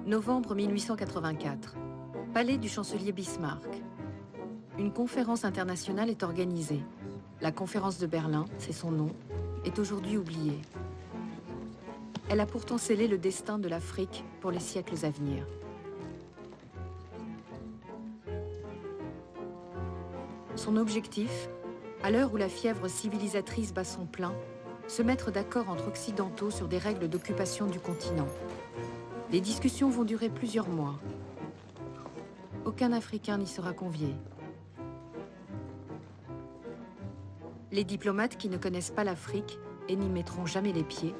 Novembre 1884. Palais du chancelier Bismarck. Une conférence internationale est organisée. La conférence de Berlin, c'est son nom, est aujourd'hui oubliée. Elle a pourtant scellé le destin de l'Afrique pour les siècles à venir. Son objectif, à l'heure où la fièvre civilisatrice bat son plein, se mettre d'accord entre occidentaux sur des règles d'occupation du continent. Les discussions vont durer plusieurs mois. Aucun Africain n'y sera convié. Les diplomates qui ne connaissent pas l'Afrique et n'y mettront jamais les pieds,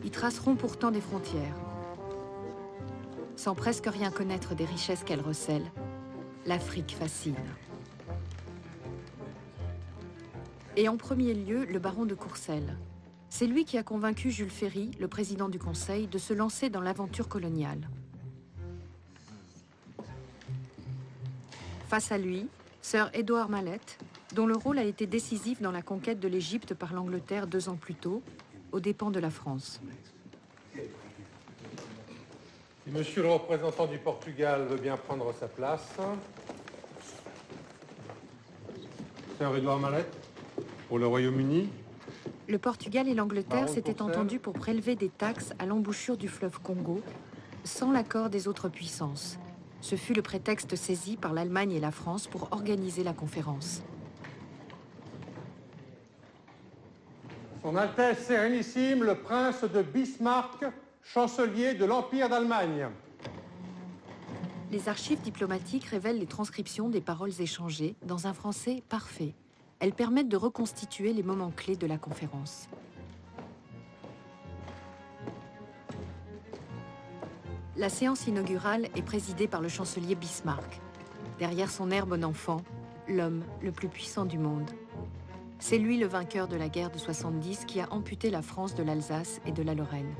y traceront pourtant des frontières. Sans presque rien connaître des richesses qu'elle recèle, l'Afrique fascine. Et en premier lieu, le baron de Courcelles. C'est lui qui a convaincu Jules Ferry, le président du Conseil, de se lancer dans l'aventure coloniale. Face à lui, Sir Édouard Malet, dont le rôle a été décisif dans la conquête de l'Égypte par l'Angleterre 2 ans plus tôt, aux dépens de la France. Si monsieur le représentant du Portugal veut bien prendre sa place. Sir Édouard Malet, pour le Royaume-Uni. Le Portugal et l'Angleterre Baron de s'étaient Courcelles. entendus pour prélever des taxes à l'embouchure du fleuve Congo, sans l'accord des autres puissances. Ce fut le prétexte saisi par l'Allemagne et la France pour organiser la conférence. Son Altesse Sérénissime, le prince de Bismarck, chancelier de l'Empire d'Allemagne. Les archives diplomatiques révèlent les transcriptions des paroles échangées dans un français parfait. Elles permettent de reconstituer les moments clés de la conférence. La séance inaugurale est présidée par le chancelier Bismarck. Derrière son air bon enfant, l'homme le plus puissant du monde. C'est lui le vainqueur de la guerre de 70 qui a amputé la France de l'Alsace et de la Lorraine.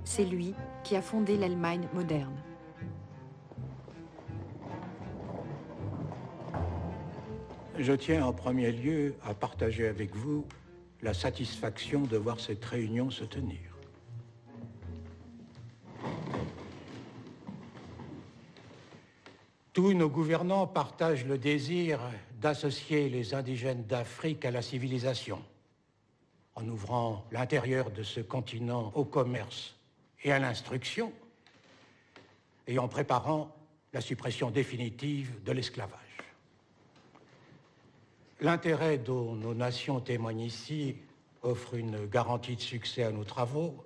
C'est lui qui a fondé l'Allemagne moderne. Je tiens en premier lieu à partager avec vous la satisfaction de voir cette réunion se tenir. Tous nos gouvernants partagent le désir d'associer les indigènes d'Afrique à la civilisation, en ouvrant l'intérieur de ce continent au commerce et à l'instruction, et en préparant la suppression définitive de l'esclavage. L'intérêt dont nos nations témoignent ici offre une garantie de succès à nos travaux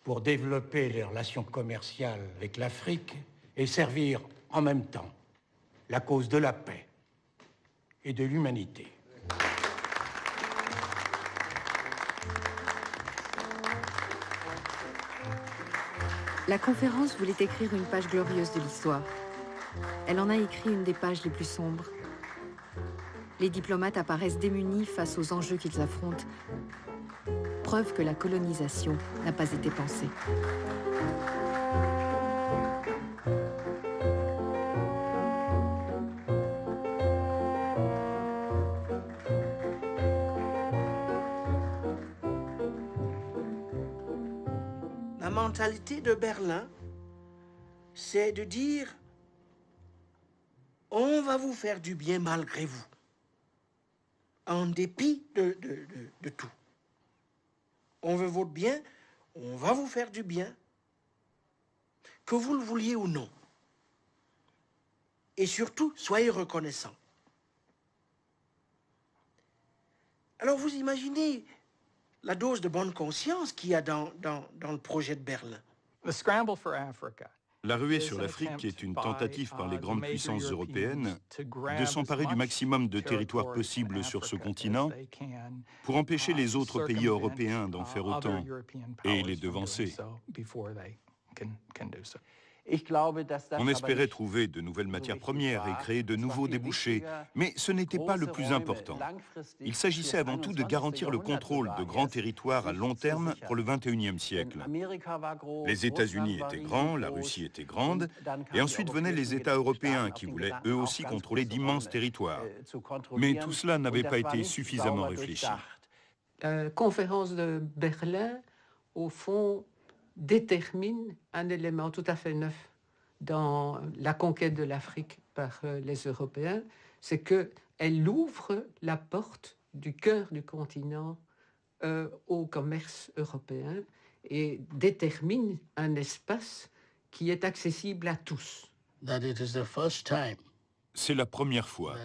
pour développer les relations commerciales avec l'Afrique et servir en même temps la cause de la paix et de l'humanité. La conférence voulait écrire une page glorieuse de l'histoire. Elle en a écrit une des pages les plus sombres. Les diplomates apparaissent démunis face aux enjeux qu'ils affrontent. Preuve que la colonisation n'a pas été pensée. La mentalité de Berlin, c'est de dire on va vous faire du bien malgré vous, en dépit de tout. On veut votre bien, on va vous faire du bien, que vous le vouliez ou non. Et surtout, soyez reconnaissants. Alors vous imaginez la dose de bonne conscience qu'il y a dans le projet de Berlin. La ruée sur l'Afrique est une tentative par les grandes puissances européennes de s'emparer du maximum de territoire possible sur ce continent pour empêcher les autres pays européens d'en faire autant et les devancer. On espérait trouver de nouvelles matières premières et créer de nouveaux débouchés, mais ce n'était pas le plus important. Il s'agissait avant tout de garantir le contrôle de grands territoires à long terme pour le XXIe siècle. Les États-Unis étaient grands, la Russie était grande, et ensuite venaient les États européens qui voulaient eux aussi contrôler d'immenses territoires. Mais tout cela n'avait pas été suffisamment réfléchi. La conférence de Berlin, au fond, détermine un élément tout à fait neuf dans la conquête de l'Afrique par les Européens, c'est qu'elle ouvre la porte du cœur du continent au commerce européen et détermine un espace qui est accessible à tous. C'est la première fois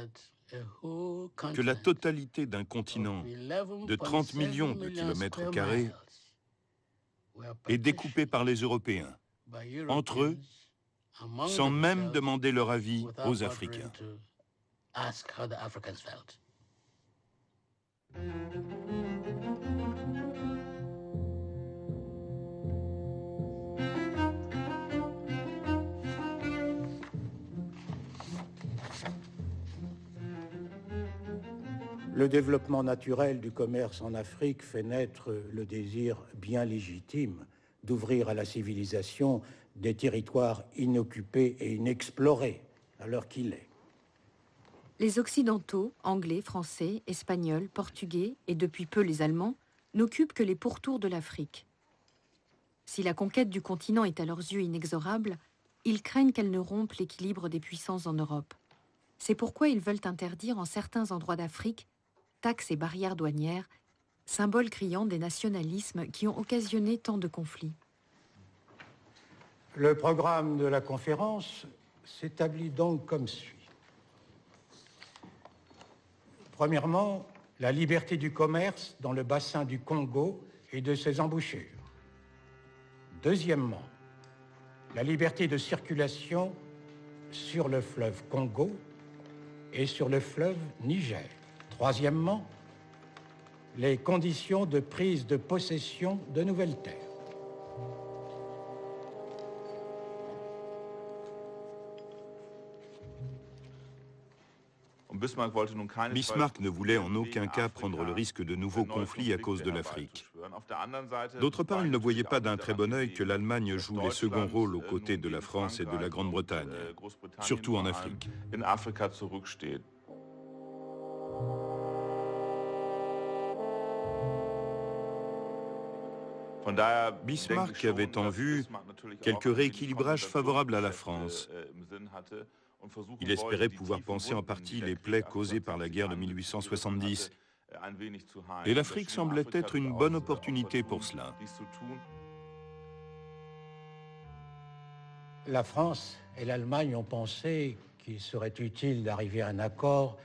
que la totalité d'un continent de 30 millions de kilomètres carrés est découpée par les Européens, entre eux, sans même demander leur avis aux Africains. Le développement naturel du commerce en Afrique fait naître le désir bien légitime d'ouvrir à la civilisation des territoires inoccupés et inexplorés, à l'heure qu'il est. Les Occidentaux, Anglais, Français, Espagnols, Portugais et depuis peu les Allemands, n'occupent que les pourtours de l'Afrique. Si la conquête du continent est à leurs yeux inexorable, ils craignent qu'elle ne rompe l'équilibre des puissances en Europe. C'est pourquoi ils veulent interdire en certains endroits d'Afrique taxes et barrières douanières, symboles criants des nationalismes qui ont occasionné tant de conflits. Le programme de la conférence s'établit donc comme suit. Premièrement, la liberté du commerce dans le bassin du Congo et de ses embouchures. Deuxièmement, la liberté de circulation sur le fleuve Congo et sur le fleuve Niger. Troisièmement, les conditions de prise de possession de nouvelles terres. Bismarck ne voulait en aucun cas prendre le risque de nouveaux conflits à cause de l'Afrique. D'autre part, il ne voyait pas d'un très bon œil que l'Allemagne joue les seconds rôles aux côtés de la France et de la Grande-Bretagne, surtout en Afrique. Bismarck avait en vue quelques rééquilibrages favorables à la France. Il espérait pouvoir panser en partie les plaies causées par la guerre de 1870. Et l'Afrique semblait être une bonne opportunité pour cela. La France et l'Allemagne ont pensé qu'il serait utile d'arriver à un accord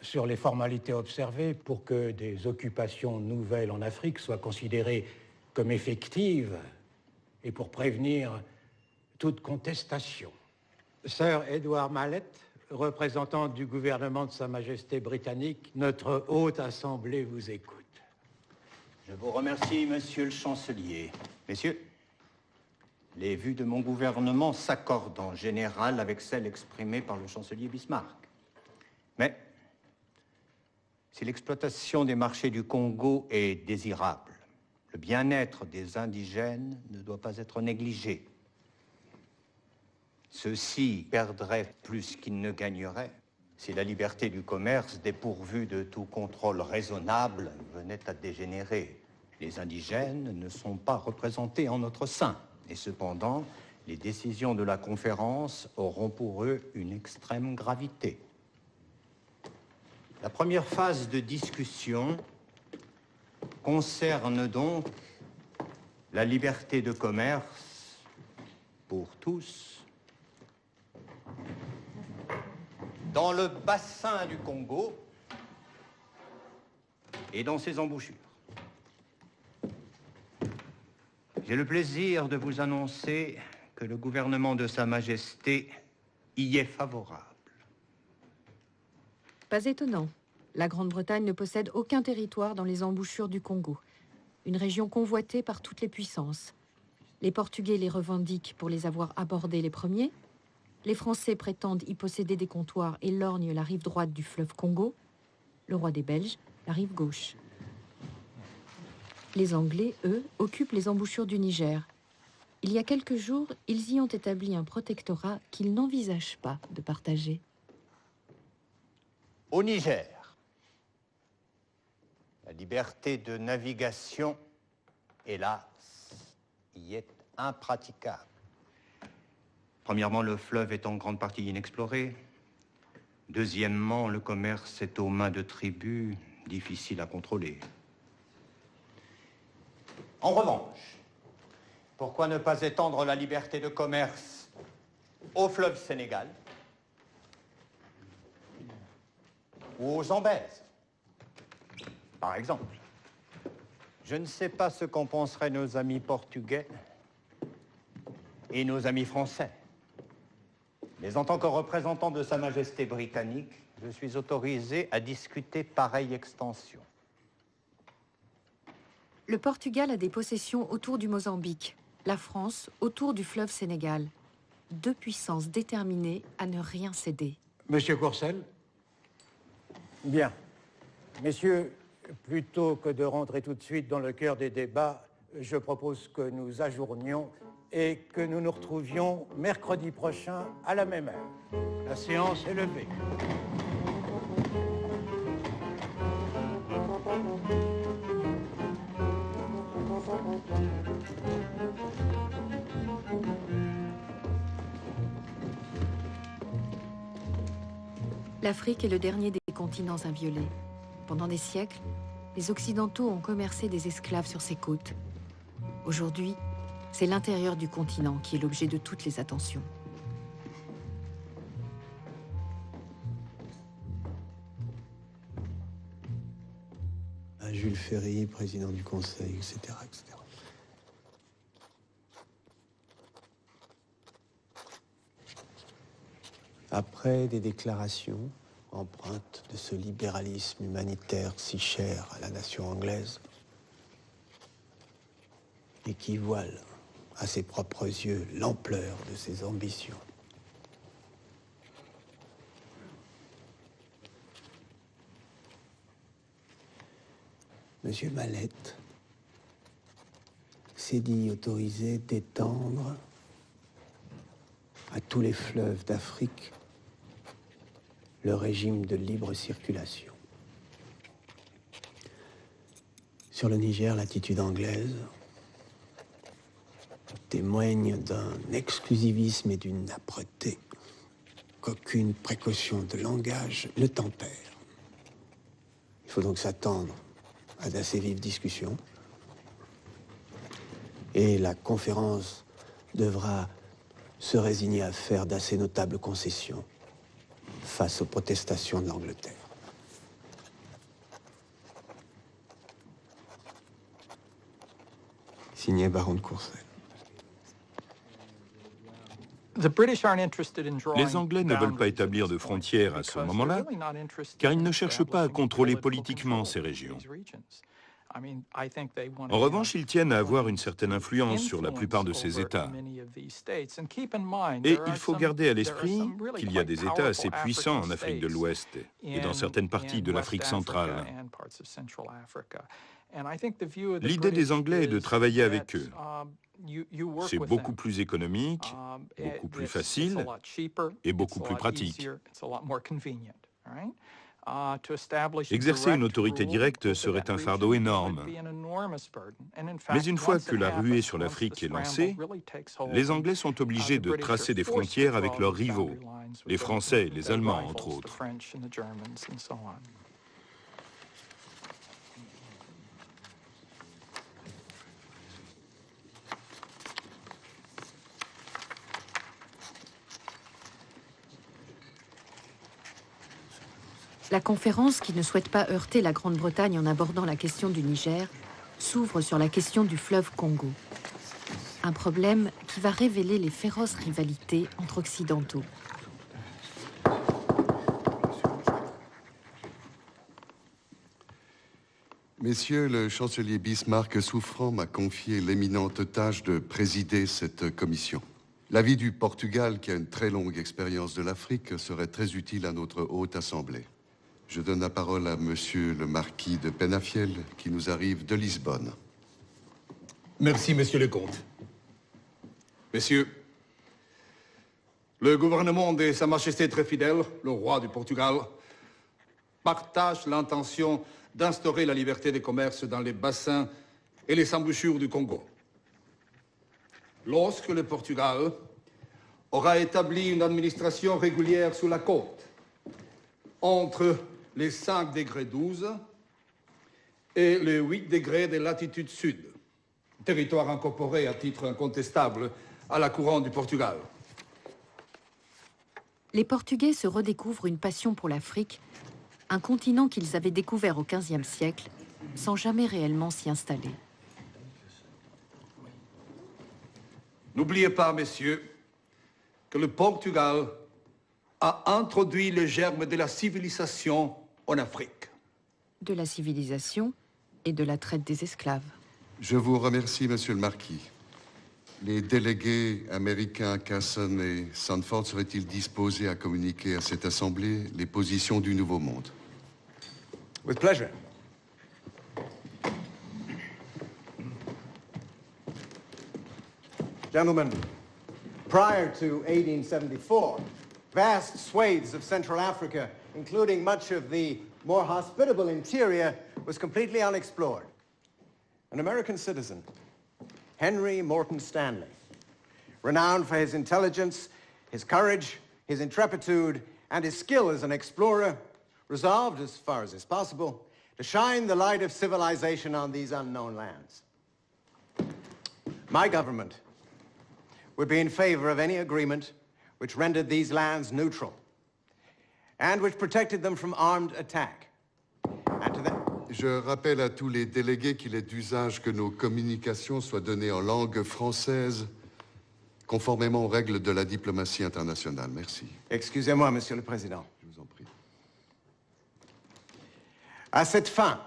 sur les formalités observées pour que des occupations nouvelles en Afrique soient considérées comme effectives et pour prévenir toute contestation. Sir Edward Mallet, représentant du gouvernement de Sa Majesté britannique, notre haute assemblée vous écoute. Je vous remercie, monsieur le chancelier. Messieurs, les vues de mon gouvernement s'accordent en général avec celles exprimées par le chancelier Bismarck. Mais si l'exploitation des marchés du Congo est désirable, le bien-être des indigènes ne doit pas être négligé. Ceux-ci perdraient plus qu'ils ne gagneraient si la liberté du commerce, dépourvue de tout contrôle raisonnable, venait à dégénérer. Les indigènes ne sont pas représentés en notre sein, et cependant, les décisions de la conférence auront pour eux une extrême gravité. La première phase de discussion concerne donc la liberté de commerce pour tous dans le bassin du Congo et dans ses embouchures. J'ai le plaisir de vous annoncer que le gouvernement de Sa Majesté y est favorable. Pas étonnant. La Grande-Bretagne ne possède aucun territoire dans les embouchures du Congo, une région convoitée par toutes les puissances. Les Portugais les revendiquent pour les avoir abordés les premiers. Les Français prétendent y posséder des comptoirs et lorgnent la rive droite du fleuve Congo. Le roi des Belges, la rive gauche. Les Anglais, eux, occupent les embouchures du Niger. Il y a quelques jours, ils y ont établi un protectorat qu'ils n'envisagent pas de partager. Au Niger, la liberté de navigation, hélas, y est impraticable. Premièrement, le fleuve est en grande partie inexploré. Deuxièmement, le commerce est aux mains de tribus difficiles à contrôler. En revanche, pourquoi ne pas étendre la liberté de commerce au fleuve Sénégal ou aux Zambèzes, par exemple? Je ne sais pas ce qu'en penseraient nos amis portugais et nos amis français. Mais en tant que représentant de Sa Majesté britannique, je suis autorisé à discuter pareille extension. Le Portugal a des possessions autour du Mozambique, la France autour du fleuve Sénégal. Deux puissances déterminées à ne rien céder. Monsieur Courcelles? Bien. Messieurs, plutôt que de rentrer tout de suite dans le cœur des débats, je propose que nous ajournions et que nous nous retrouvions mercredi prochain à la même heure. La séance est levée. L'Afrique est le dernier des continents inviolés. Pendant des siècles, les Occidentaux ont commercé des esclaves sur ses côtes. Aujourd'hui, c'est l'intérieur du continent qui est l'objet de toutes les attentions. À Jules Ferry, président du Conseil, etc., etc. Après des déclarations empreintes de ce libéralisme humanitaire si cher à la nation anglaise et qui voile à ses propres yeux l'ampleur de ses ambitions, Monsieur Mallette s'est dit autorisé d'étendre à tous les fleuves d'Afrique le régime de libre circulation. Sur le Niger, l'attitude anglaise témoigne d'un exclusivisme et d'une âpreté qu'aucune précaution de langage ne tempère. Il faut donc s'attendre à d'assez vives discussions et la conférence devra se résigner à faire d'assez notables concessions face aux protestations de l'Angleterre. Signé Baron de Courcelles. Les Anglais ne veulent pas établir de frontières à ce moment-là, car ils ne cherchent pas à contrôler politiquement ces régions. En revanche, ils tiennent à avoir une certaine influence sur la plupart de ces États. Et il faut garder à l'esprit qu'il y a des États assez puissants en Afrique de l'Ouest et dans certaines parties de l'Afrique centrale. L'idée des Anglais est de travailler avec eux. C'est beaucoup plus économique, beaucoup plus facile et beaucoup plus pratique. Exercer une autorité directe serait un fardeau énorme. Mais une fois que la ruée sur l'Afrique est lancée, les Anglais sont obligés de tracer des frontières avec leurs rivaux, les Français et les Allemands, entre autres. La conférence, qui ne souhaite pas heurter la Grande-Bretagne en abordant la question du Niger, s'ouvre sur la question du fleuve Congo. Un problème qui va révéler les féroces rivalités entre Occidentaux. Messieurs, le chancelier Bismarck souffrant m'a confié l'éminente tâche de présider cette commission. L'avis du Portugal, qui a une très longue expérience de l'Afrique, serait très utile à notre haute assemblée. Je donne la parole à monsieur le marquis de Penafiel, qui nous arrive de Lisbonne. Merci, monsieur le comte. Messieurs, le gouvernement de Sa Majesté très fidèle, le roi du Portugal, partage l'intention d'instaurer la liberté de commerce dans les bassins et les embouchures du Congo. Lorsque le Portugal aura établi une administration régulière sur la côte, entre les 5 degrés 12 et les 8 degrés de latitude sud, territoire incorporé à titre incontestable à la couronne du Portugal. Les Portugais se redécouvrent une passion pour l'Afrique, un continent qu'ils avaient découvert au XVe siècle, sans jamais réellement s'y installer. N'oubliez pas, messieurs, que le Portugal a introduit le germe de la civilisation en Afrique. De la civilisation et de la traite des esclaves. Je vous remercie, Monsieur le Marquis. Les délégués américains Casson et Sanford seraient-ils disposés à communiquer à cette Assemblée les positions du Nouveau Monde? With pleasure. Gentlemen, prior to 1874, vast swathes of Central Africa, including much of the more hospitable interior, was completely unexplored. An American citizen, Henry Morton Stanley, renowned for his intelligence, his courage, his intrepiditude, and his skill as an explorer, resolved, as far as is possible, to shine the light of civilization on these unknown lands. My government would be in favor of any agreement which rendered these lands neutral and which protected them from armed attack. And to that... Je rappelle à tous les délégués qu'il est d'usage que nos communications soient données en langue française, conformément aux règles de la diplomatie internationale. Merci. Excusez-moi, Monsieur le Président. Je vous en prie. À cette fin,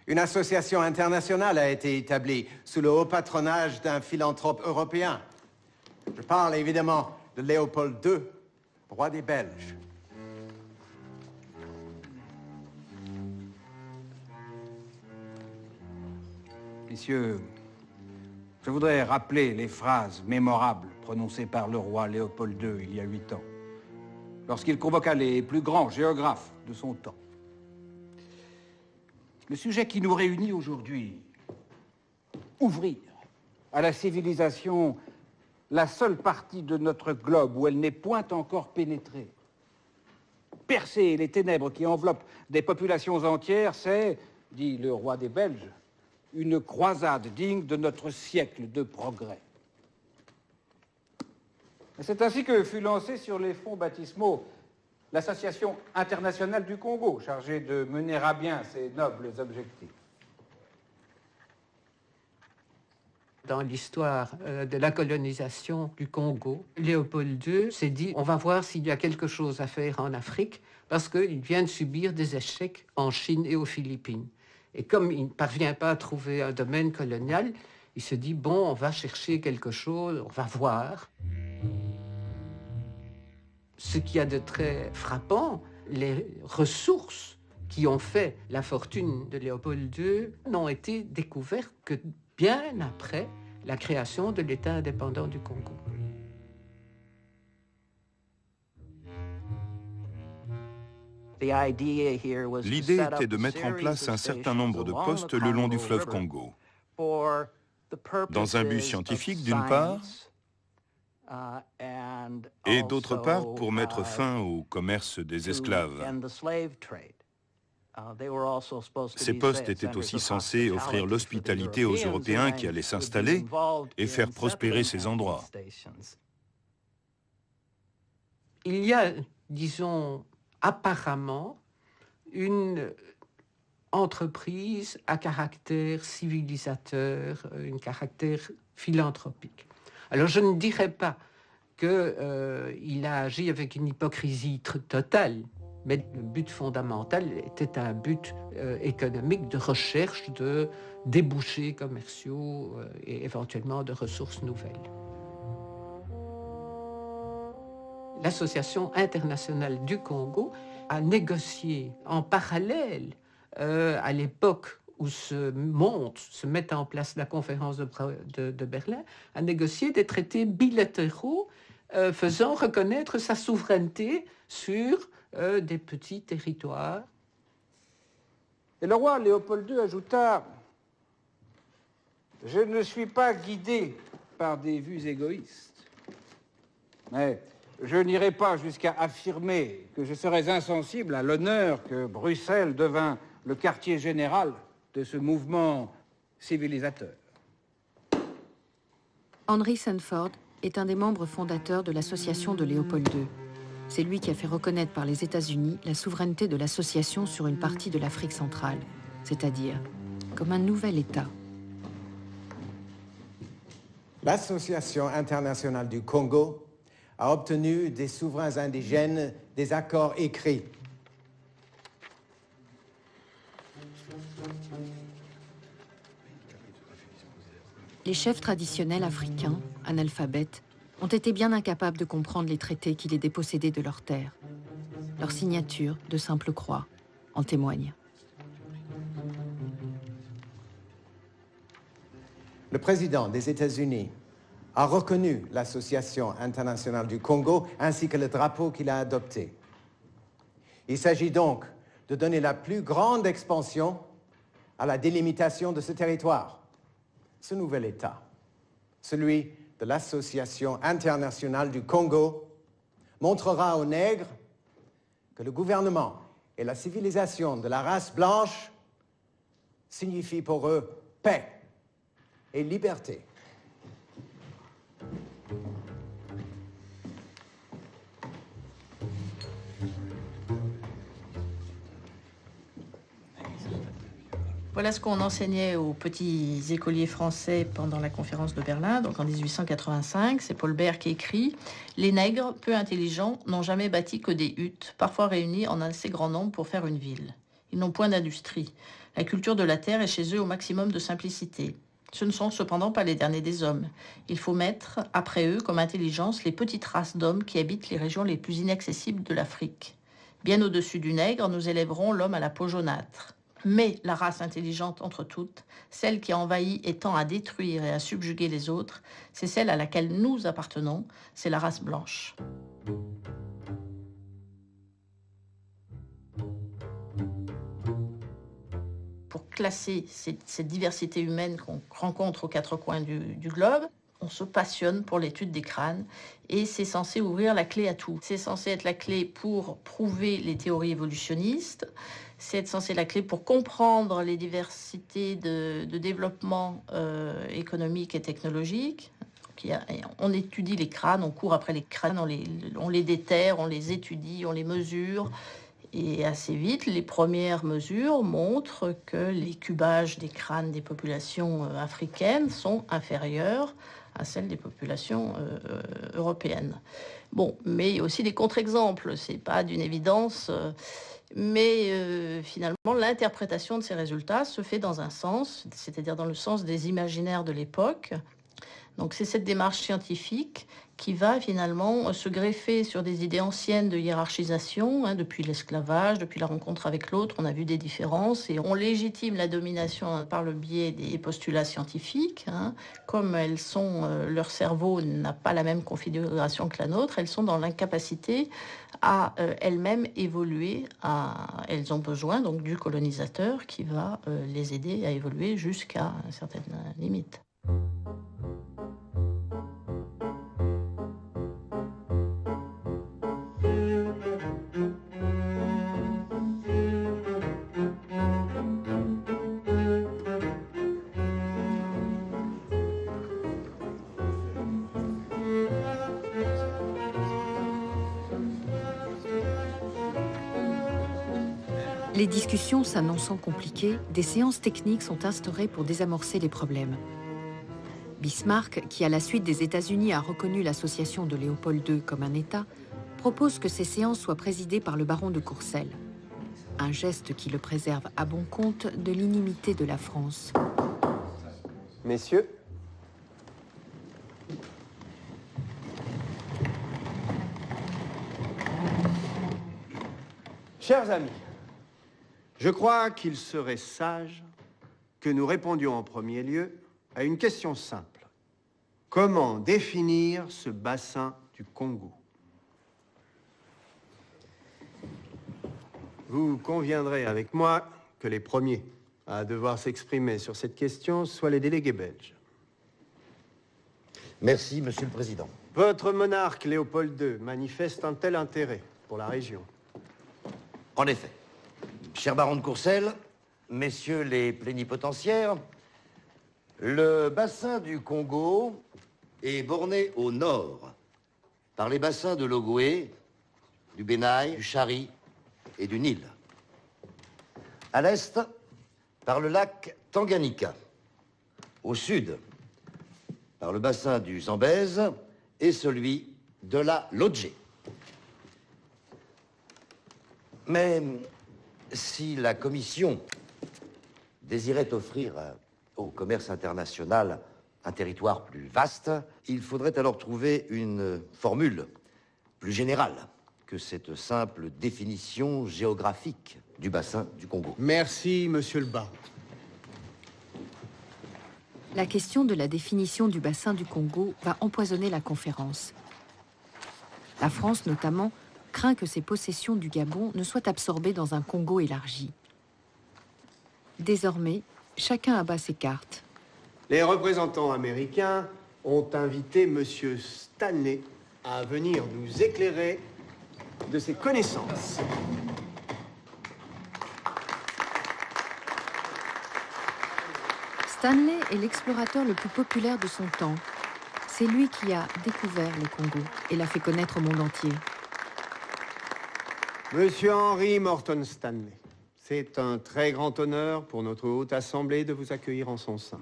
une association internationale a été établie sous le haut patronage d'un philanthrope européen. Je parle évidemment de Léopold II, roi des Belges. Messieurs, je voudrais rappeler les phrases mémorables prononcées par le roi Léopold II il y a 8 ans, lorsqu'il convoqua les plus grands géographes de son temps. Le sujet qui nous réunit aujourd'hui, ouvrir à la civilisation la seule partie de notre globe où elle n'est point encore pénétrée, percer les ténèbres qui enveloppent des populations entières, c'est, dit le roi des Belges, une croisade digne de notre siècle de progrès. C'est ainsi que fut lancée sur les fonds baptismaux l'Association internationale du Congo, chargée de mener à bien ces nobles objectifs. Dans l'histoire de la colonisation du Congo, Léopold II s'est dit « on va voir s'il y a quelque chose à faire en Afrique » parce qu'il vient de subir des échecs en Chine et aux Philippines. Et comme il ne parvient pas à trouver un domaine colonial, il se dit « bon, on va chercher quelque chose, on va voir ». Ce qu'il y a de très frappant, les ressources qui ont fait la fortune de Léopold II n'ont été découvertes que bien après la création de l'État indépendant du Congo. L'idée était de mettre en place un certain nombre de postes le long du fleuve Congo, dans un but scientifique d'une part, et d'autre part pour mettre fin au commerce des esclaves. Ces postes étaient aussi censés offrir l'hospitalité aux Européens qui allaient s'installer et faire prospérer ces endroits. Il y a, disons, apparemment, une entreprise à caractère civilisateur, un caractère philanthropique. Alors, je ne dirais pas qu'il a agi avec une hypocrisie totale, mais le but fondamental était un but économique de recherche de débouchés commerciaux et éventuellement de ressources nouvelles. L'Association internationale du Congo a négocié en parallèle à l'époque où se met en place la conférence de Berlin, a négocié des traités bilatéraux faisant reconnaître sa souveraineté sur des petits territoires. Et le roi Léopold II ajouta « Je ne suis pas guidé par des vues égoïstes. Mais je n'irai pas jusqu'à affirmer que je serais insensible à l'honneur que Bruxelles devint le quartier général de ce mouvement civilisateur. Henry Sanford est un des membres fondateurs de l'association de Léopold II. C'est lui qui a fait reconnaître par les États-Unis la souveraineté de l'association sur une partie de l'Afrique centrale, c'est-à-dire comme un nouvel État. L'Association internationale du Congo a obtenu des souverains indigènes des accords écrits. Les chefs traditionnels africains, analphabètes, ont été bien incapables de comprendre les traités qui les dépossédaient de leurs terres. Leur signature, de simples croix, en témoigne. Le président des États-Unis a reconnu l'Association internationale du Congo ainsi que le drapeau qu'il a adopté. Il s'agit donc de donner la plus grande expansion à la délimitation de ce territoire. Ce nouvel État, celui de l'Association internationale du Congo, montrera aux nègres que le gouvernement et la civilisation de la race blanche signifient pour eux paix et liberté. Voilà ce qu'on enseignait aux petits écoliers français pendant la conférence de Berlin, donc en 1885. C'est Paul Bert qui écrit « Les nègres, peu intelligents, n'ont jamais bâti que des huttes, parfois réunies en assez grand nombre pour faire une ville. Ils n'ont point d'industrie. La culture de la terre est chez eux au maximum de simplicité. Ce ne sont cependant pas les derniers des hommes. Il faut mettre, après eux, comme intelligence, les petites races d'hommes qui habitent les régions les plus inaccessibles de l'Afrique. Bien au-dessus du nègre, nous élèverons l'homme à la peau jaunâtre. Mais la race intelligente entre toutes, celle qui envahit et tend à détruire et à subjuguer les autres, c'est celle à laquelle nous appartenons, c'est la race blanche. » Pour classer cette diversité humaine qu'on rencontre aux quatre coins du globe, on se passionne pour l'étude des crânes et c'est censé ouvrir la clé à tout. C'est censé être la clé pour prouver les théories évolutionnistes, c'est censé être la clé pour comprendre les diversités de développement économique et technologique. On étudie les crânes, on court après les crânes, on les déterre, on les étudie, on les mesure. Et assez vite, les premières mesures montrent que les cubages des crânes des populations africaines sont inférieurs à celles des populations européennes. Bon, mais il y a aussi des contre-exemples, c'est pas d'une évidence, mais finalement, l'interprétation de ces résultats se fait dans un sens, c'est-à-dire dans le sens des imaginaires de l'époque. Donc c'est cette démarche scientifique qui va finalement se greffer sur des idées anciennes de hiérarchisation, depuis l'esclavage, depuis la rencontre avec l'autre, on a vu des différences et on légitime la domination par le biais des postulats scientifiques. Comme elles sont, leur cerveau n'a pas la même configuration que la nôtre, elles sont dans l'incapacité à elles-mêmes évoluer. Elles ont besoin donc du colonisateur qui va les aider à évoluer jusqu'à une certaine limite. Les discussions s'annonçant compliquées, des séances techniques sont instaurées pour désamorcer les problèmes. Bismarck, qui à la suite des États-Unis a reconnu l'association de Léopold II comme un État, propose que ces séances soient présidées par le baron de Courcelles. Un geste qui le préserve à bon compte de l'inimité de la France. Messieurs, chers amis, je crois qu'il serait sage que nous répondions en premier lieu à une question simple. Comment définir ce bassin du Congo? Vous conviendrez avec moi que les premiers à devoir s'exprimer sur cette question soient les délégués belges. Merci, Monsieur le Président. Votre monarque Léopold II manifeste un tel intérêt pour la région. En effet. Cher baron de Courcelles, messieurs les plénipotentiaires, le bassin du Congo est borné au nord par les bassins de l'Ogooué, du Benaï, du Chari et du Nil. À l'est, par le lac Tanganyika. Au sud, par le bassin du Zambèze et celui de la Lodje. Mais si la Commission désirait offrir au commerce international un territoire plus vaste, il faudrait alors trouver une formule plus générale que cette simple définition géographique du bassin du Congo. Merci, monsieur le baron. La question de la définition du bassin du Congo va empoisonner la conférence. La France, notamment, craint que ses possessions du Gabon ne soient absorbées dans un Congo élargi. Désormais, chacun abat ses cartes. Les représentants américains ont invité monsieur Stanley à venir nous éclairer de ses connaissances. Stanley est l'explorateur le plus populaire de son temps. C'est lui qui a découvert le Congo et l'a fait connaître au monde entier. Monsieur Henry Morton Stanley, c'est un très grand honneur pour notre Haute Assemblée de vous accueillir en son sein.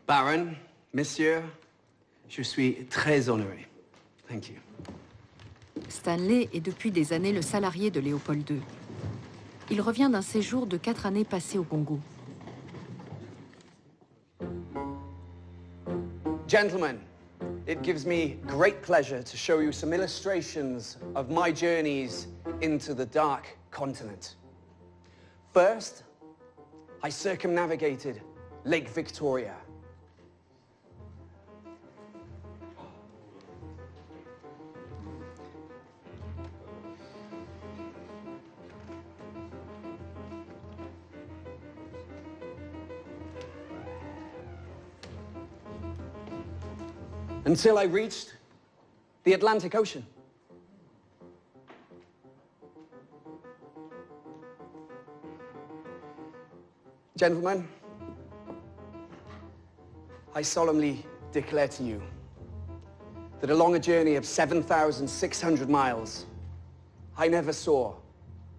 Baron, messieurs, je suis très honoré. Thank you. Stanley est depuis des années le salarié de Léopold II. Il revient d'un séjour de 4 années passées au Congo. Gentlemen, it gives me great pleasure to show you some illustrations of my journeys into the Dark Continent. First, I circumnavigated Lake Victoria. Until I reached the Atlantic Ocean. Gentlemen, I solemnly declare to you that along a journey of 7,600 miles, I never saw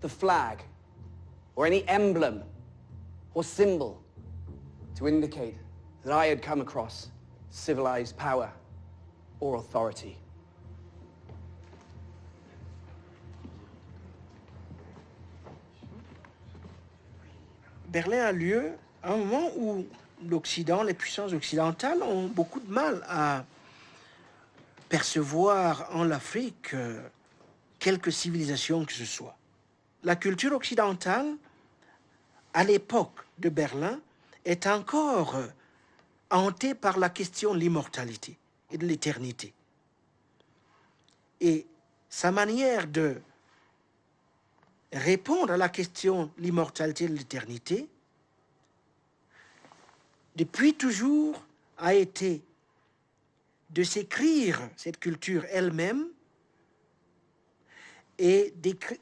the flag or any emblem or symbol to indicate that I had come across civilized power or authority. Berlin a lieu à un moment où l'Occident, les puissances occidentales ont beaucoup de mal à percevoir en l'Afrique quelque civilisation que ce soit. La culture occidentale, à l'époque de Berlin, est encore hantée par la question de l'immortalité et de l'éternité. Et sa manière de répondre à la question de l'immortalité et de l'éternité, depuis toujours, a été de s'écrire cette culture elle-même et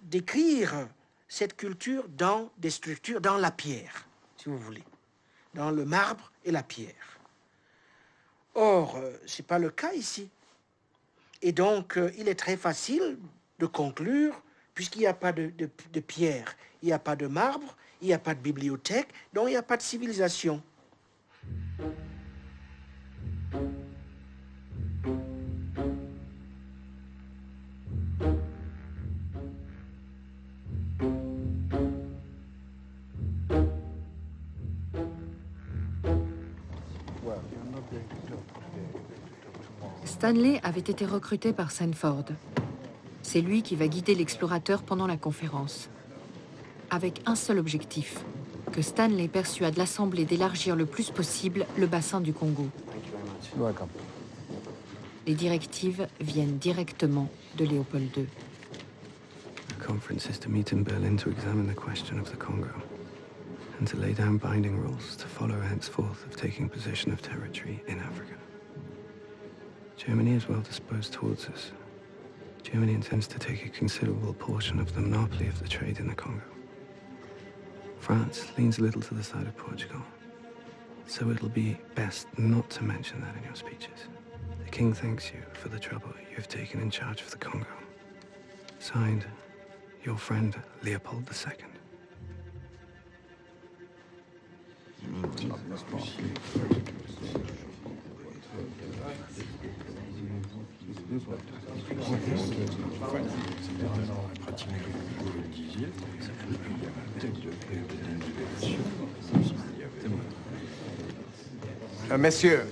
d'écrire cette culture dans des structures, dans la pierre, si vous voulez, dans le marbre et la pierre. Or, ce n'est pas le cas ici. Et donc, il est très facile de conclure, puisqu'il n'y a pas de pierre, il n'y a pas de marbre, il n'y a pas de bibliothèque, donc il n'y a pas de civilisation. Stanley avait été recruté par Sanford. C'est lui qui va guider l'explorateur pendant la conférence. Avec un seul objectif, que Stanley persuade l'Assemblée d'élargir le plus possible le bassin du Congo. Les directives viennent directement de Léopold II. The conference is to meet in Berlin to examine the question of the Congo and to lay down binding rules to follow henceforth of taking possession of territory in Africa. Germany is well disposed towards us. Germany intends to take a considerable portion of the monopoly of the trade in the Congo. France leans a little to the side of Portugal, so it'll be best not to mention that in your speeches. The King thanks you for the trouble you have taken in charge of the Congo. Signed, your friend Leopold II. Messieurs,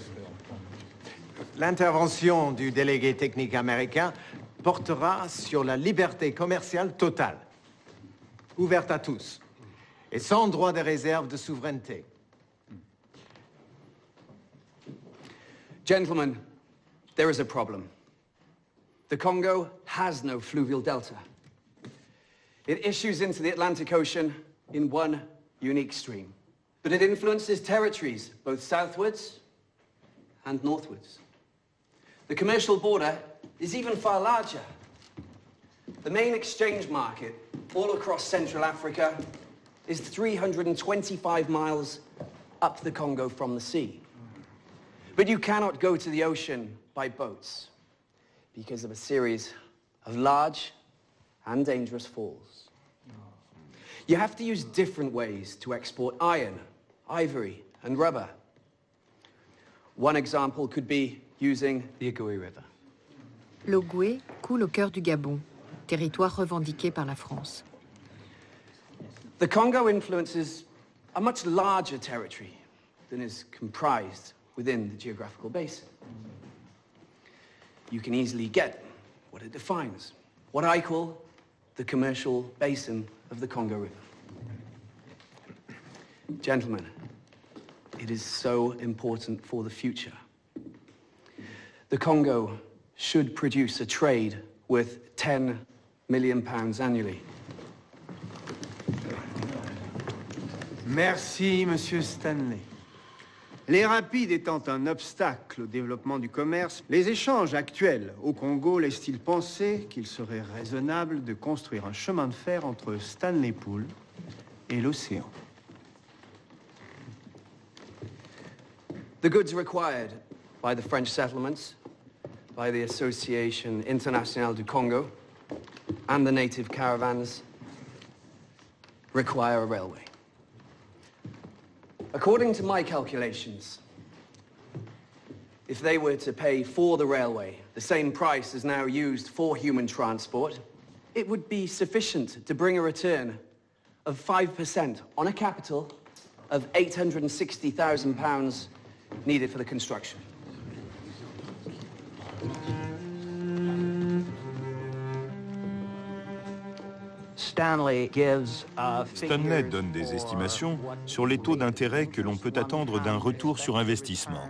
l'intervention du délégué technique américain portera sur la liberté commerciale totale, ouverte à tous, et sans droit de réserve de souveraineté. Gentlemen, there is a problem. The Congo has no fluvial delta. It issues into the Atlantic Ocean in one unique stream. But it influences territories, both southwards and northwards. The commercial border is even far larger. The main exchange market all across Central Africa is 325 miles up the Congo from the sea. But you cannot go to the ocean by boats because of a series of large and dangerous falls. You have to use different ways to export iron, ivory, and rubber. One example could be using the Ogoué River. L'Ogoué coule au cœur du Gabon, territoire revendiqué par la France. The Congo influences a much larger territory than is comprised within the geographical basin. You can easily get what it defines, what I call the commercial basin of the Congo River. Gentlemen, it is so important for the future. The Congo should produce a trade worth £10 million annually. Merci, Monsieur Stanley. Les rapides étant un obstacle au développement du commerce, les échanges actuels au Congo laissent-ils penser qu'il serait raisonnable de construire un chemin de fer entre Stanley Pool et l'océan? The goods required by the French settlements, by the Association Internationale du Congo, and the native caravans require a railway. According to my calculations, if they were to pay for the railway the same price as now used for human transport, it would be sufficient to bring a return of 5% on a capital of £860,000 needed for the construction. Stanley donne des estimations sur les taux d'intérêt que l'on peut attendre d'un retour sur investissement.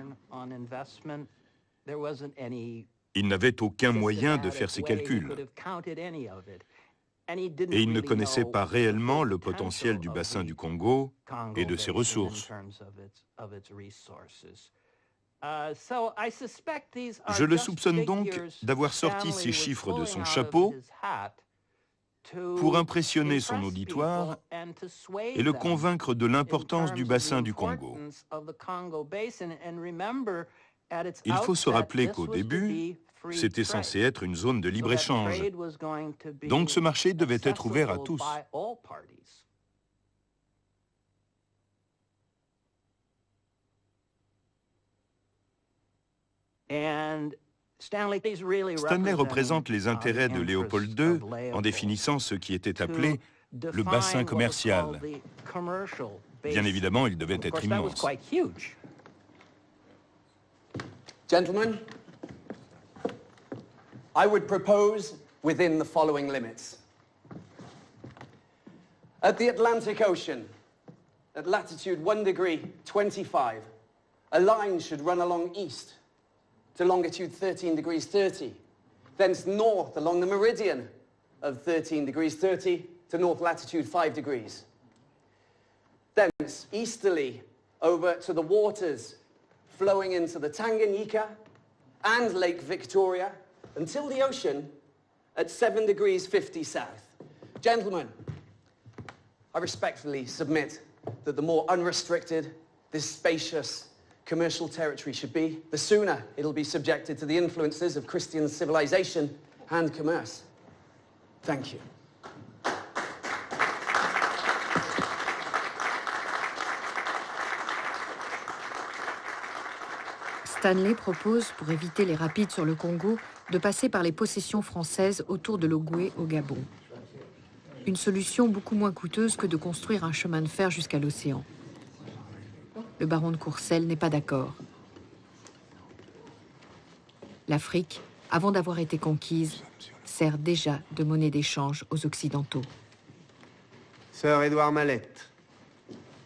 Il n'avait aucun moyen de faire ces calculs. Et il ne connaissait pas réellement le potentiel du bassin du Congo et de ses ressources. Je le soupçonne donc d'avoir sorti ces chiffres de son chapeau pour impressionner son auditoire et le convaincre de l'importance du bassin du Congo. Il faut se rappeler qu'au début, c'était censé être une zone de libre-échange. Donc ce marché devait être ouvert à tous. Stanley représente les intérêts de Léopold II en définissant ce qui était appelé le bassin commercial. Bien évidemment, il devait être immense. Gentlemen, I would propose within the following limits. At the Atlantic Ocean, at latitude 1 degree 25, a line should run along east to longitude 13 degrees 30, thence north along the meridian of 13 degrees 30 to north latitude 5 degrees. Thence easterly over to the waters flowing into the Tanganyika and Lake Victoria until the ocean at 7 degrees 50 south. Gentlemen, I respectfully submit that the more unrestricted this spacious commercial territory should be, the sooner it'll be subjected to the influences of Christian civilization and commerce. Thank you. Stanley propose, pour éviter les rapides sur le Congo, de passer par les possessions françaises autour de l'Ogooué au Gabon. Une solution beaucoup moins coûteuse que de construire un chemin de fer jusqu'à l'océan. Le baron de Courcelles n'est pas d'accord. L'Afrique, avant d'avoir été conquise, sert déjà de monnaie d'échange aux Occidentaux. Sir Édouard Mallette,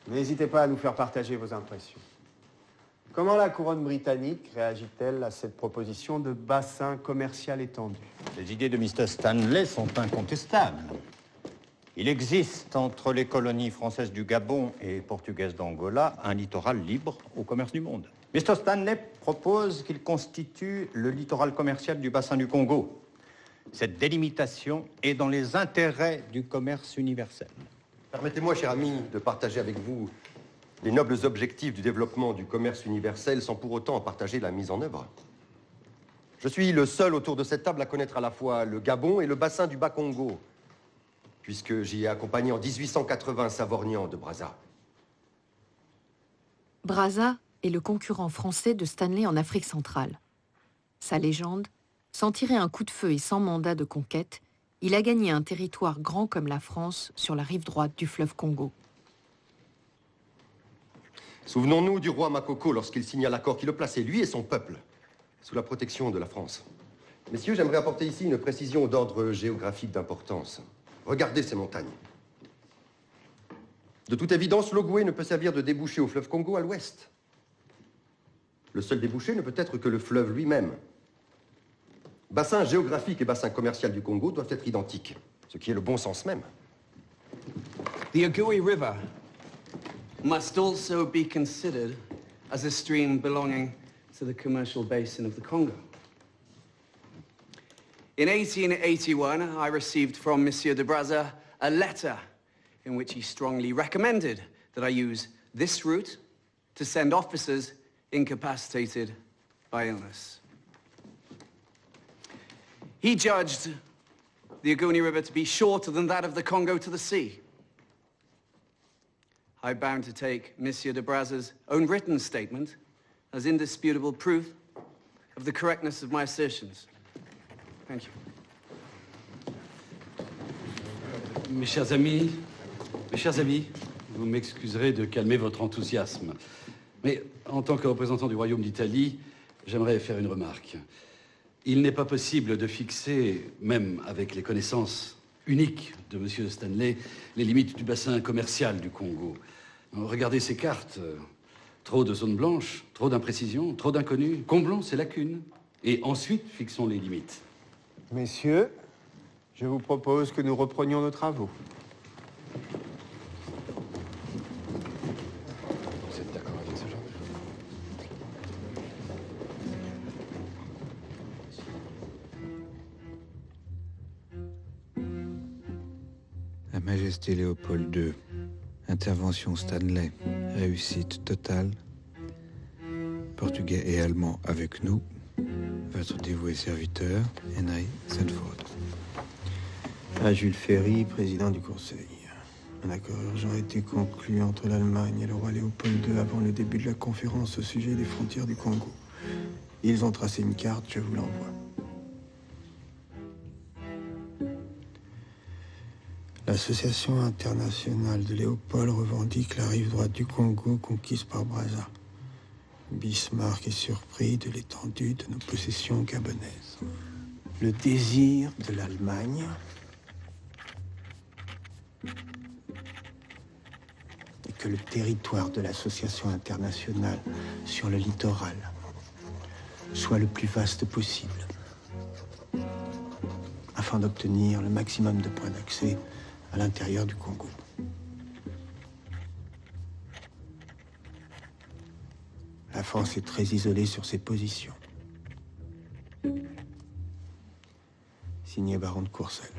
n'hésitez pas à nous faire partager vos impressions. Comment la couronne britannique réagit-elle à cette proposition de bassin commercial étendu? Les idées de Mr. Stanley sont incontestables. Il existe entre les colonies françaises du Gabon et portugaises d'Angola un littoral libre au commerce du monde. Mr. Stanley propose qu'il constitue le littoral commercial du bassin du Congo. Cette délimitation est dans les intérêts du commerce universel. Permettez-moi, cher ami, de partager avec vous les nobles objectifs du développement du commerce universel sans pour autant en partager la mise en œuvre. Je suis le seul autour de cette table à connaître à la fois le Gabon et le bassin du Bas-Congo, puisque j'y ai accompagné en 1880 Savorgnan de Brazza. Brazza est le concurrent français de Stanley en Afrique centrale. Sa légende, sans tirer un coup de feu et sans mandat de conquête, il a gagné un territoire grand comme la France sur la rive droite du fleuve Congo. Souvenons-nous du roi Makoko lorsqu'il signa l'accord qui le plaçait, lui et son peuple, sous la protection de la France. Messieurs, j'aimerais apporter ici une précision d'ordre géographique d'importance. Regardez ces montagnes. De toute évidence, l'Ogooué ne peut servir de débouché au fleuve Congo à l'ouest. Le seul débouché ne peut être que le fleuve lui-même. Bassin géographique et bassin commercial du Congo doivent être identiques, ce qui est le bon sens même. The Ogooué River must also be considered as a stream belonging to the commercial basin of the Congo. In 1881, I received from Monsieur de Brazza a letter in which he strongly recommended that I use this route to send officers incapacitated by illness. He judged the Ogoni River to be shorter than that of the Congo to the sea. I'm bound to take Monsieur de Brazza's own written statement as indisputable proof of the correctness of my assertions. Thank you. Mes chers amis, vous m'excuserez de calmer votre enthousiasme. Mais en tant que représentant du Royaume d'Italie, j'aimerais faire une remarque. Il n'est pas possible de fixer, même avec les connaissances uniques de M. Stanley, les limites du bassin commercial du Congo. Regardez ces cartes. Trop de zones blanches, trop d'imprécisions, trop d'inconnus. Comblons ces lacunes et ensuite fixons les limites. Messieurs, je vous propose que nous reprenions nos travaux. Vous êtes d'accord avec ce genre de choses? Sa Majesté Léopold II. Intervention Stanley. Réussite totale. Portugais et Allemands avec nous. Votre dévoué serviteur, Henry Sanford. À Jules Ferry, président du Conseil. Un accord urgent a été conclu entre l'Allemagne et le roi Léopold II avant le début de la conférence au sujet des frontières du Congo. Ils ont tracé une carte, je vous l'envoie. L'Association internationale de Léopold revendique la rive droite du Congo conquise par Brazza. Bismarck est surpris de l'étendue de nos possessions gabonaises. Le désir de l'Allemagne est que le territoire de l'Association internationale sur le littoral soit le plus vaste possible, afin d'obtenir le maximum de points d'accès à l'intérieur du Congo. La France est très isolée sur ses positions. Signé baron de Courcelles.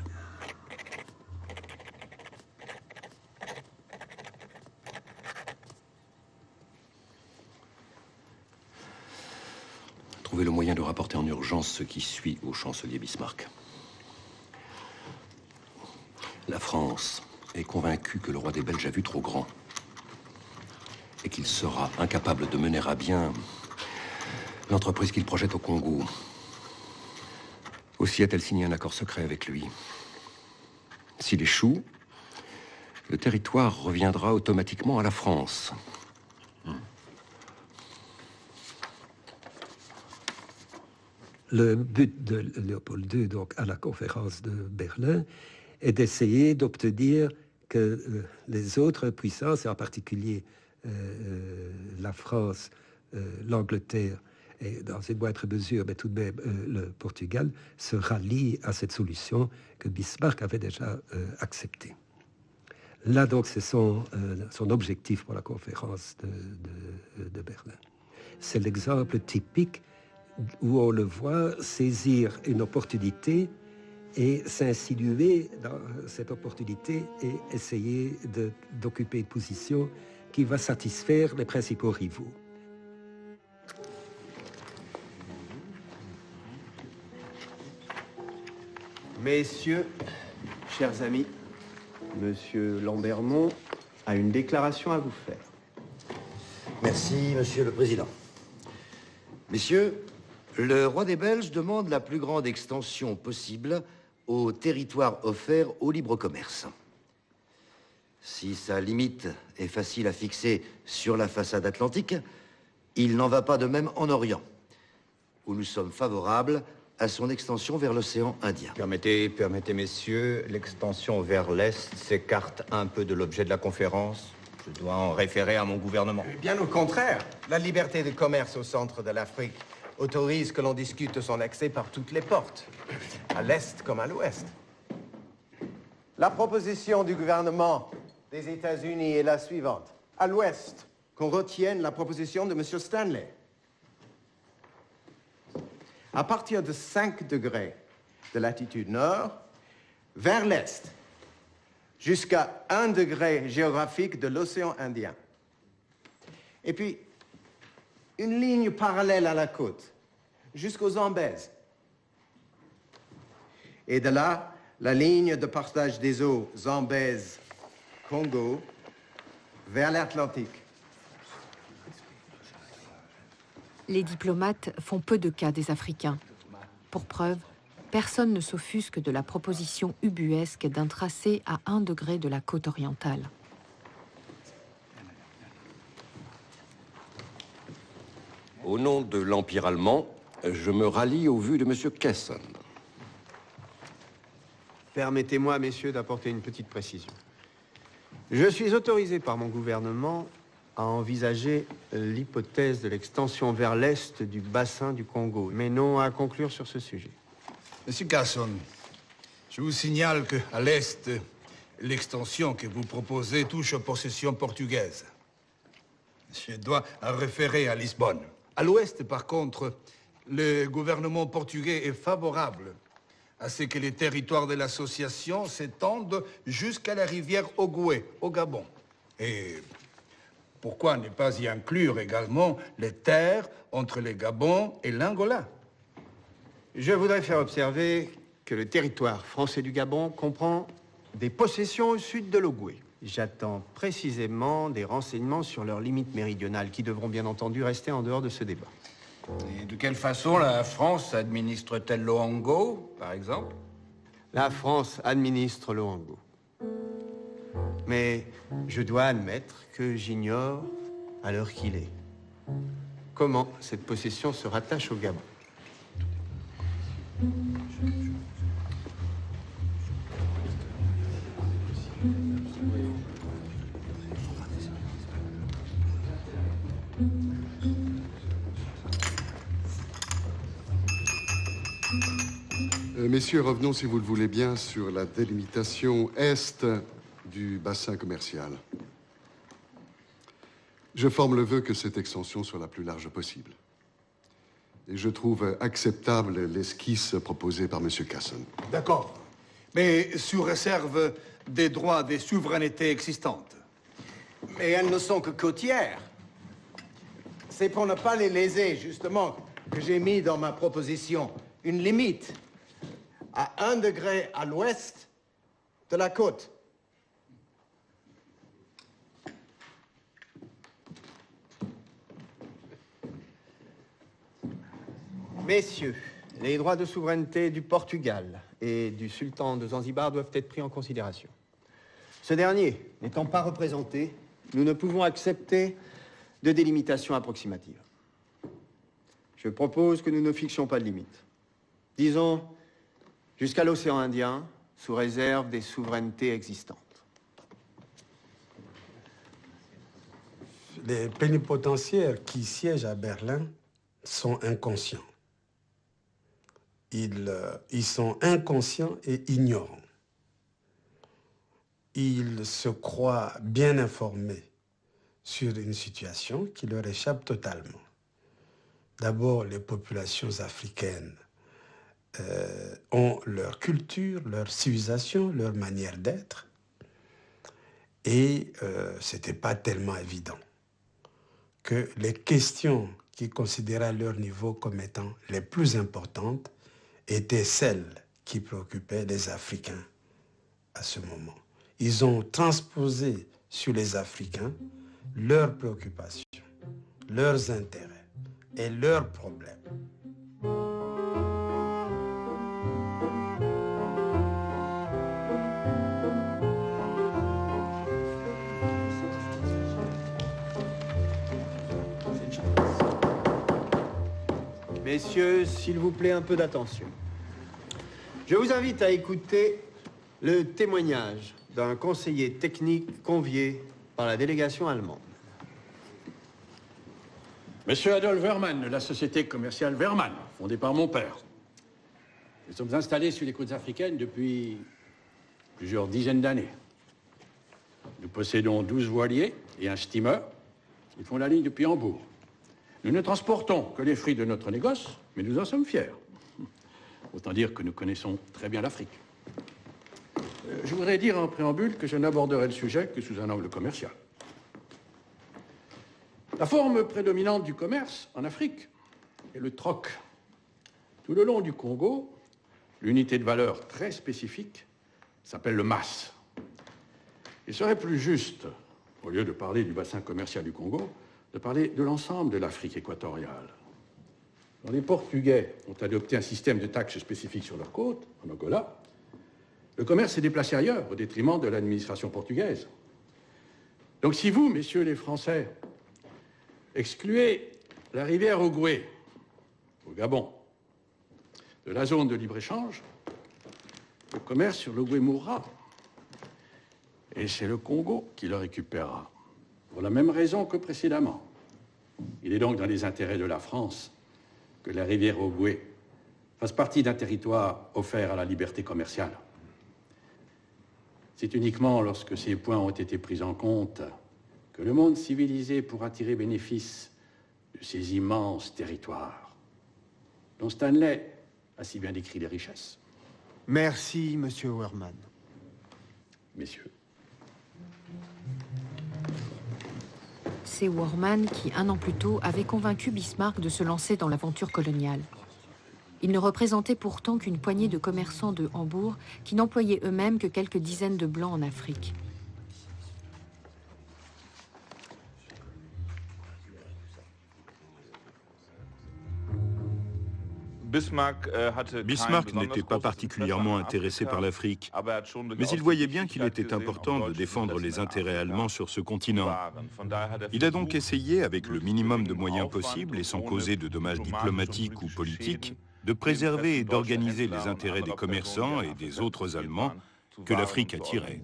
Trouvez le moyen de rapporter en urgence ce qui suit au chancelier Bismarck. La France est convaincue que le roi des Belges a vu trop grand et qu'il sera incapable de mener à bien l'entreprise qu'il projette au Congo. Aussi a-t-elle signé un accord secret avec lui. S'il échoue, le territoire reviendra automatiquement à la France. Le but de Léopold II, donc, à la conférence de Berlin, est d'essayer d'obtenir que les autres puissances, et en particulier la France, l'Angleterre, et dans une moindre mesure, mais tout de même le Portugal, se rallient à cette solution que Bismarck avait déjà acceptée. Là, donc, c'est son objectif pour la conférence de Berlin. C'est l'exemple typique où on le voit saisir une opportunité et s'insinuer dans cette opportunité et essayer d'occuper une position qui va satisfaire les principaux rivaux. Messieurs, chers amis, Monsieur Lambermont a une déclaration à vous faire. Merci, Monsieur le Président. Messieurs, le roi des Belges demande la plus grande extension possible au territoire offert au libre commerce. Si sa limite est facile à fixer sur la façade atlantique, il n'en va pas de même en Orient, où nous sommes favorables à son extension vers l'océan Indien. Permettez, messieurs, l'extension vers l'Est s'écarte un peu de l'objet de la conférence. Je dois en référer à mon gouvernement. Bien au contraire, la liberté de commerce au centre de l'Afrique autorise que l'on discute son accès par toutes les portes, à l'Est comme à l'Ouest. La proposition du gouvernement des États-Unis est la suivante. À l'Ouest, qu'on retienne la proposition de M. Stanley. À partir de 5 degrés de latitude nord, vers l'Est, jusqu'à 1 degré géographique de l'océan Indien. Et puis, une ligne parallèle à la côte, jusqu'aux Zambèzes. Et de là, la ligne de partage des eaux Zambèze-Congo vers l'Atlantique. Les diplomates font peu de cas des Africains. Pour preuve, personne ne s'offusque de la proposition ubuesque d'un tracé à 1 degré de la côte orientale. Au nom de l'Empire allemand, je me rallie aux vues de M. Kesson. Permettez-moi, messieurs, d'apporter une petite précision. Je suis autorisé par mon gouvernement à envisager l'hypothèse de l'extension vers l'est du bassin du Congo, mais non à conclure sur ce sujet. Monsieur Casson, je vous signale qu'à l'est, l'extension que vous proposez touche aux possessions portugaises. Je dois en référer à Lisbonne. À l'ouest, par contre, le gouvernement portugais est favorable à ce que les territoires de l'association s'étendent jusqu'à la rivière Ogooué, au Gabon. Et pourquoi ne pas y inclure également les terres entre le Gabon et l'Angola? Je voudrais faire observer que le territoire français du Gabon comprend des possessions au sud de l'Ogooué. J'attends précisément des renseignements sur leurs limites méridionales qui devront bien entendu rester en dehors de ce débat. Et de quelle façon la France administre-t-elle l'Oango, par exemple? La France administre l'Oango. Mais je dois admettre que j'ignore, à l'heure qu'il est, comment cette possession se rattache au Gabon. Messieurs, revenons, si vous le voulez bien, sur la délimitation est du bassin commercial. Je forme le vœu que cette extension soit la plus large possible. Et je trouve acceptable l'esquisse proposée par M. Casson. D'accord. Mais sous réserve des droits des souverainetés existantes. Mais elles ne sont que côtières. C'est pour ne pas les léser, justement, que j'ai mis dans ma proposition une limite à 1 degré à l'ouest de la côte. Messieurs, les droits de souveraineté du Portugal et du sultan de Zanzibar doivent être pris en considération. Ce dernier n'étant pas représenté, nous ne pouvons accepter de délimitation approximative. Je propose que nous ne fixions pas de limite. Disons jusqu'à l'océan Indien, sous réserve des souverainetés existantes. Les plénipotentiaires qui siègent à Berlin sont inconscients. Ils sont inconscients et ignorants. Ils se croient bien informés sur une situation qui leur échappe totalement. D'abord, les populations africaines ont leur culture, leur civilisation, leur manière d'être. Et ce n'était pas tellement évident que les questions qu'ils considéraient à leur niveau comme étant les plus importantes étaient celles qui préoccupaient les Africains à ce moment. Ils ont transposé sur les Africains leurs préoccupations, leurs intérêts et leurs problèmes. Messieurs, s'il vous plaît, un peu d'attention. Je vous invite à écouter le témoignage d'un conseiller technique convié par la délégation allemande. Monsieur Adolf Wehrmann, de la société commerciale Wehrmann, fondée par mon père. Nous sommes installés sur les côtes africaines depuis plusieurs dizaines d'années. Nous possédons 12 voiliers et un steamer qui font la ligne depuis Hambourg. Nous ne transportons que les fruits de notre négoce, mais nous en sommes fiers. Autant dire que nous connaissons très bien l'Afrique. Je voudrais dire en préambule que je n'aborderai le sujet que sous un angle commercial. La forme prédominante du commerce en Afrique est le troc. Tout le long du Congo, l'unité de valeur très spécifique s'appelle le mas. Il serait plus juste, au lieu de parler du bassin commercial du Congo, de parler de l'ensemble de l'Afrique équatoriale. Quand les Portugais ont adopté un système de taxes spécifiques sur leur côte, en Angola, le commerce s'est déplacé ailleurs, au détriment de l'administration portugaise. Donc si vous, messieurs les Français, excluez la rivière Ogooué, au Gabon, de la zone de libre-échange, le commerce sur l'Ogooué mourra. Et c'est le Congo qui le récupérera. Pour la même raison que précédemment. Il est donc dans les intérêts de la France que la rivière Ogooué fasse partie d'un territoire offert à la liberté commerciale. C'est uniquement lorsque ces points ont été pris en compte que le monde civilisé pourra tirer bénéfice de ces immenses territoires, dont Stanley a si bien décrit les richesses. Merci, Monsieur Wehrmann. Messieurs. C'est Wehrmann qui, un an plus tôt, avait convaincu Bismarck de se lancer dans l'aventure coloniale. Il ne représentait pourtant qu'une poignée de commerçants de Hambourg qui n'employaient eux-mêmes que quelques dizaines de Blancs en Afrique. Bismarck n'était pas particulièrement intéressé par l'Afrique, mais il voyait bien qu'il était important de défendre les intérêts allemands sur ce continent. Il a donc essayé, avec le minimum de moyens possibles et sans causer de dommages diplomatiques ou politiques, de préserver et d'organiser les intérêts des commerçants et des autres Allemands que l'Afrique attirait.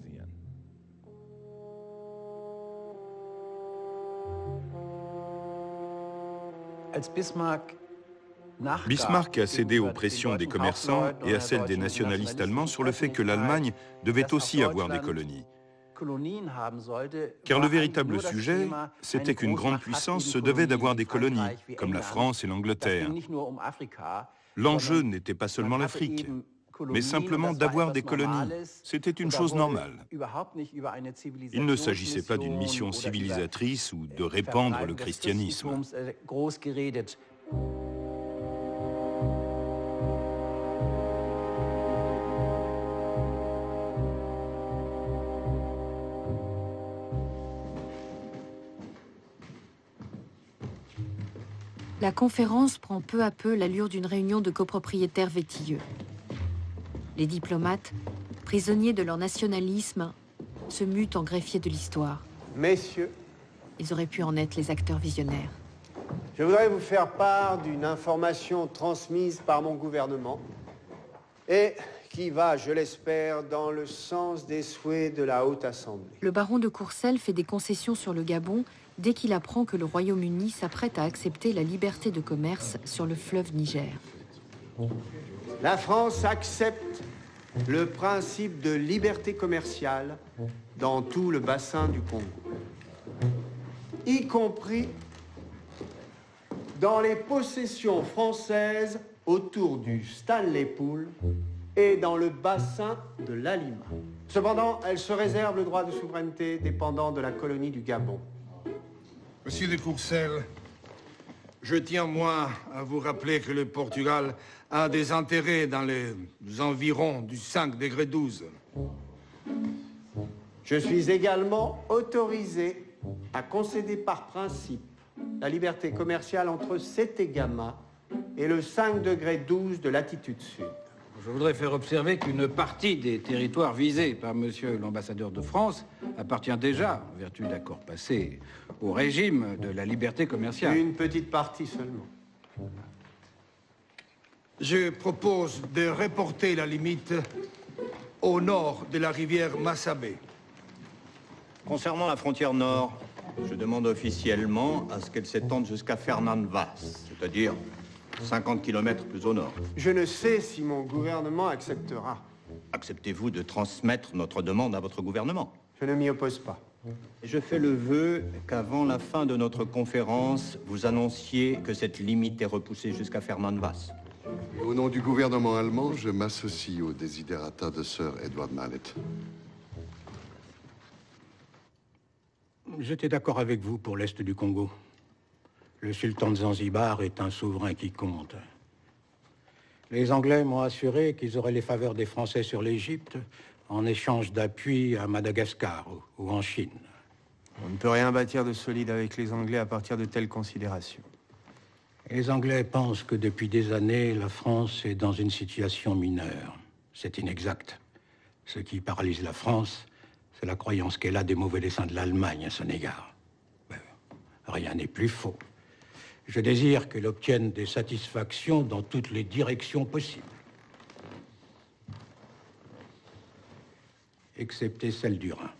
Bismarck a cédé aux pressions des commerçants et à celles des nationalistes allemands sur le fait que l'Allemagne devait aussi avoir des colonies. Car le véritable sujet, c'était qu'une grande puissance se devait d'avoir des colonies, comme la France et l'Angleterre. L'enjeu n'était pas seulement l'Afrique, mais simplement d'avoir des colonies. C'était une chose normale. Il ne s'agissait pas d'une mission civilisatrice ou de répandre le christianisme. La conférence prend peu à peu l'allure d'une réunion de copropriétaires vétilleux. Les diplomates, prisonniers de leur nationalisme, se mutent en greffiers de l'histoire. Messieurs, ils auraient pu en être les acteurs visionnaires. Je voudrais vous faire part d'une information transmise par mon gouvernement et qui va, je l'espère, dans le sens des souhaits de la Haute Assemblée. Le baron de Courcelles fait des concessions sur le Gabon dès qu'il apprend que le Royaume-Uni s'apprête à accepter la liberté de commerce sur le fleuve Niger. La France accepte le principe de liberté commerciale dans tout le bassin du Congo, y compris dans les possessions françaises autour du Stanley Pool et dans le bassin de l'Alima. Cependant, elle se réserve le droit de souveraineté dépendant de la colonie du Gabon. Monsieur de Courcelles, je tiens, moi, à vous rappeler que le Portugal a des intérêts dans les environs du 5 degré 12. Je suis également autorisé à concéder par principe la liberté commerciale entre Sétégama et le 5 degré 12 de latitude sud. Je voudrais faire observer qu'une partie des territoires visés par monsieur l'ambassadeur de France appartient déjà, en vertu d'accords passés, au régime de la liberté commerciale. Une petite partie seulement. Je propose de reporter la limite au nord de la rivière Massabé. Concernant la frontière nord, je demande officiellement à ce qu'elle s'étende jusqu'à Fernand Vaz, c'est-à-dire 50 km plus au nord. Je ne sais si mon gouvernement acceptera. Acceptez-vous de transmettre notre demande à votre gouvernement? Je ne m'y oppose pas. Et je fais le vœu qu'avant la fin de notre conférence, vous annonciez que cette limite est repoussée jusqu'à Fernand Vaz. Au nom du gouvernement allemand, je m'associe aux desiderata de Sir Edward Mallet. J'étais d'accord avec vous pour l'Est du Congo. Le sultan de Zanzibar est un souverain qui compte. Les Anglais m'ont assuré qu'ils auraient les faveurs des Français sur l'Égypte en échange d'appui à Madagascar ou en Chine. On ne peut rien bâtir de solide avec les Anglais à partir de telles considérations. Les Anglais pensent que depuis des années, la France est dans une situation mineure. C'est inexact. Ce qui paralyse la France, c'est la croyance qu'elle a des mauvais desseins de l'Allemagne à son égard. Ben, rien n'est plus faux. Je désire qu'elle obtienne des satisfactions dans toutes les directions possibles. Excepté celle du Rhin.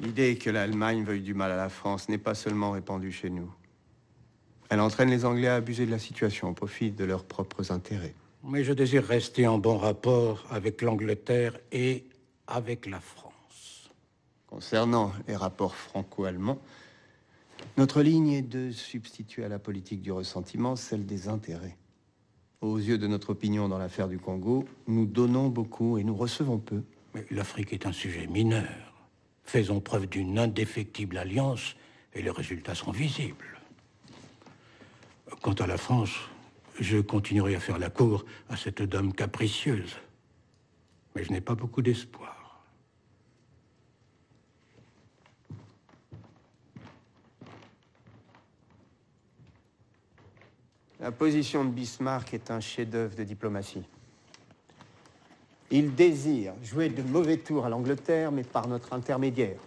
L'idée que l'Allemagne veuille du mal à la France n'est pas seulement répandue chez nous. Elle entraîne les Anglais à abuser de la situation au profit de leurs propres intérêts. Mais je désire rester en bon rapport avec l'Angleterre et avec la France. Concernant les rapports franco-allemands, notre ligne est de substituer à la politique du ressentiment celle des intérêts. Aux yeux de notre opinion dans l'affaire du Congo, nous donnons beaucoup et nous recevons peu. Mais l'Afrique est un sujet mineur. Faisons preuve d'une indéfectible alliance et les résultats seront visibles. Quant à la France, je continuerai à faire la cour à cette dame capricieuse. Mais je n'ai pas beaucoup d'espoir. La position de Bismarck est un chef-d'œuvre de diplomatie. Il désire jouer de mauvais tours à l'Angleterre, mais par notre intermédiaire.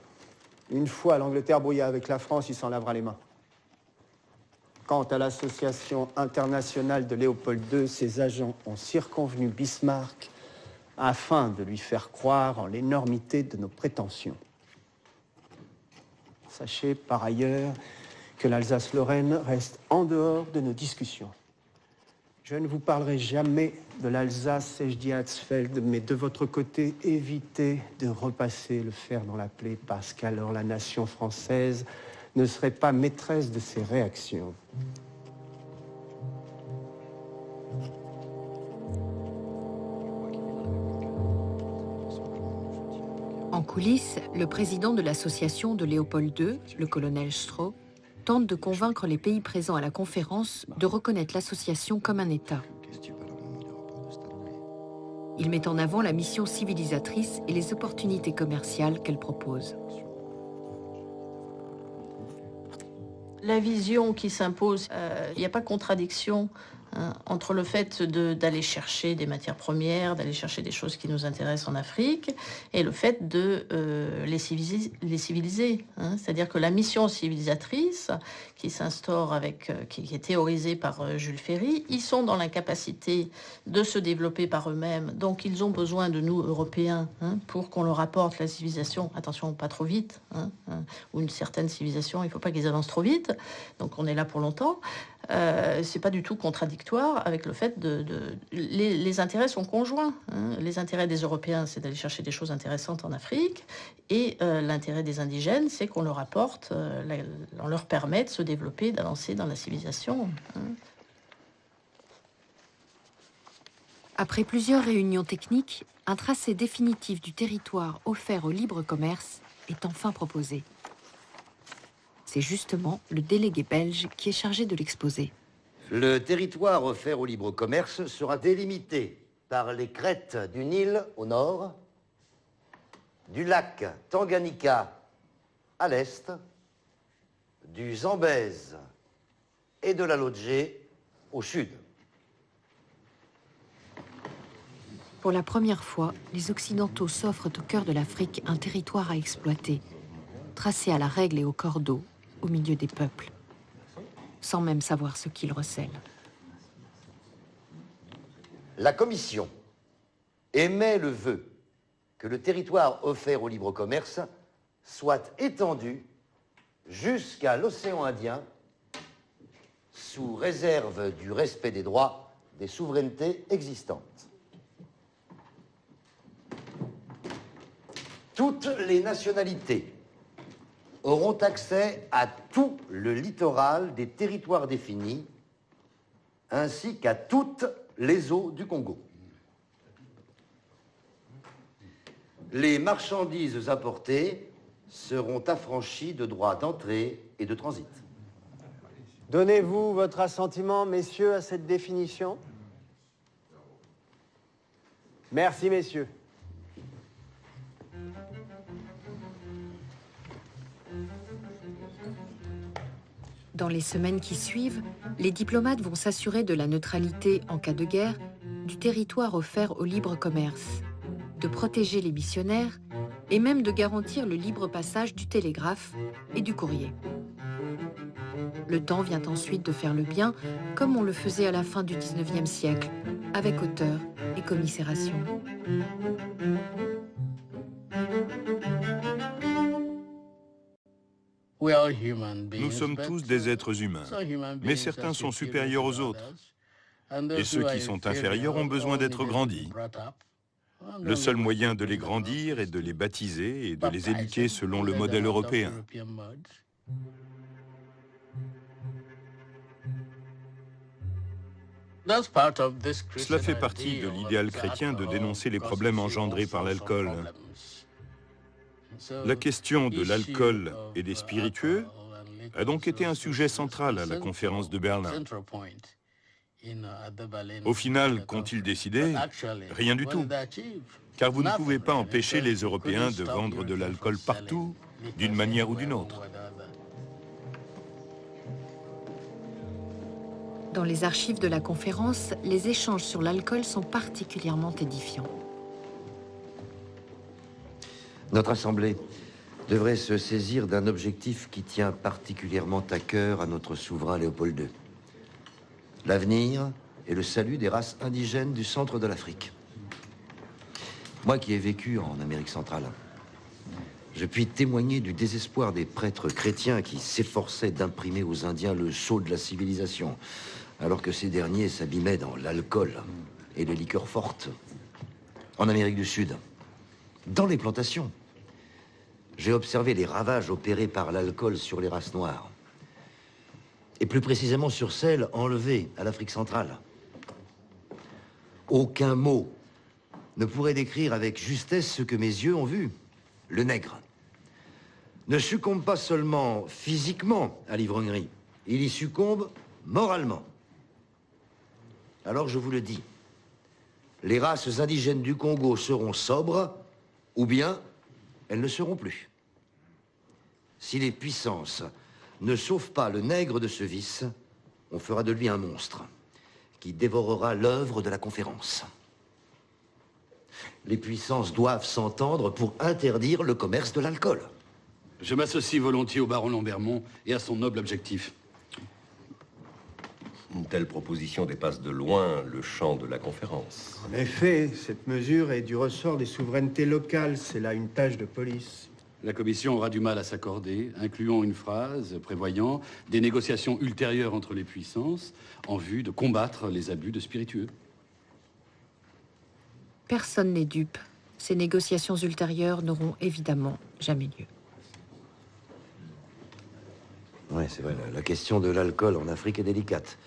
Une fois l'Angleterre brouillée avec la France, il s'en lavera les mains. Quant à l'association internationale de Léopold II, ses agents ont circonvenu Bismarck afin de lui faire croire en l'énormité de nos prétentions. Sachez par ailleurs que l'Alsace-Lorraine reste en dehors de nos discussions. Je ne vous parlerai jamais de l'Alsace et je dis à Hatzfeld, mais de votre côté, évitez de repasser le fer dans la plaie parce qu'alors la nation française ne serait pas maîtresse de ses réactions. En coulisses, le président de l'association de Léopold II, le colonel Stroh, tente de convaincre les pays présents à la conférence de reconnaître l'association comme un État. Il met en avant la mission civilisatrice et les opportunités commerciales qu'elle propose. La vision qui s'impose, il n'y a pas de contradiction entre le fait d'aller chercher des matières premières, d'aller chercher des choses qui nous intéressent en Afrique, et le fait de les civiliser. C'est-à-dire que la mission civilisatrice qui s'instaure qui est théorisée par Jules Ferry, ils sont dans l'incapacité de se développer par eux-mêmes, donc ils ont besoin de nous, Européens, pour qu'on leur apporte la civilisation. Attention, pas trop vite, ou une certaine civilisation, il ne faut pas qu'ils avancent trop vite, donc on est là pour longtemps. C'est pas du tout contradictoire avec le fait les intérêts sont conjoints. Les intérêts des Européens, c'est d'aller chercher des choses intéressantes en Afrique, et l'intérêt des indigènes, c'est qu'on leur apporte, on leur permet de se développer, d'avancer dans la civilisation. Après plusieurs réunions techniques, un tracé définitif du territoire offert au libre commerce est enfin proposé. C'est justement le délégué belge qui est chargé de l'exposer. Le territoire offert au libre commerce sera délimité par les crêtes du Nil au nord, du lac Tanganyika à l'est, du Zambèze et de la Lodgé au sud. Pour la première fois, les Occidentaux s'offrent au cœur de l'Afrique un territoire à exploiter, tracé à la règle et au cordeau, au milieu des peuples, sans même savoir ce qu'ils recèlent. La Commission émet le vœu que le territoire offert au libre commerce soit étendu jusqu'à l'océan Indien, sous réserve du respect des droits des souverainetés existantes. Toutes les nationalités auront accès à tout le littoral des territoires définis, ainsi qu'à toutes les eaux du Congo. Les marchandises apportées seront affranchies de droits d'entrée et de transit. Donnez-vous votre assentiment, messieurs, à cette définition? Merci, messieurs. Dans les semaines qui suivent, les diplomates vont s'assurer de la neutralité en cas de guerre du territoire offert au libre commerce, de protéger les missionnaires et même de garantir le libre passage du télégraphe et du courrier. Le temps vient ensuite de faire le bien, comme on le faisait à la fin du XIXe siècle, avec hauteur et commisération. Nous sommes tous des êtres humains, mais certains sont supérieurs aux autres. Et ceux qui sont inférieurs ont besoin d'être grandis. Le seul moyen de les grandir est de les baptiser et de les éduquer selon le modèle européen. Cela fait partie de l'idéal chrétien de dénoncer les problèmes engendrés par l'alcool. La question de l'alcool et des spiritueux a donc été un sujet central à la conférence de Berlin. Au final, qu'ont-ils décidé? Rien du tout. Car vous ne pouvez pas empêcher les Européens de vendre de l'alcool partout, d'une manière ou d'une autre. Dans les archives de la conférence, les échanges sur l'alcool sont particulièrement édifiants. Notre Assemblée devrait se saisir d'un objectif qui tient particulièrement à cœur à notre souverain Léopold II. L'avenir et le salut des races indigènes du centre de l'Afrique. Moi qui ai vécu en Amérique centrale, je puis témoigner du désespoir des prêtres chrétiens qui s'efforçaient d'imprimer aux Indiens le sceau de la civilisation, alors que ces derniers s'abîmaient dans l'alcool et les liqueurs fortes. En Amérique du Sud, dans les plantations, j'ai observé les ravages opérés par l'alcool sur les races noires. Et plus précisément sur celles enlevées à l'Afrique centrale. Aucun mot ne pourrait décrire avec justesse ce que mes yeux ont vu. Le nègre ne succombe pas seulement physiquement à l'ivrognerie, il y succombe moralement. Alors je vous le dis, les races indigènes du Congo seront sobres, ou bien elles ne seront plus. Si les puissances ne sauvent pas le nègre de ce vice, on fera de lui un monstre qui dévorera l'œuvre de la conférence. Les puissances doivent s'entendre pour interdire le commerce de l'alcool. Je m'associe volontiers au baron Lambermont et à son noble objectif. Une telle proposition dépasse de loin le champ de la conférence. En effet, cette mesure est du ressort des souverainetés locales. C'est là une tâche de police. La Commission aura du mal à s'accorder, incluant une phrase prévoyant des négociations ultérieures entre les puissances en vue de combattre les abus de spiritueux. Personne n'est dupe. Ces négociations ultérieures n'auront évidemment jamais lieu. Oui, c'est vrai, la question de l'alcool en Afrique est délicate.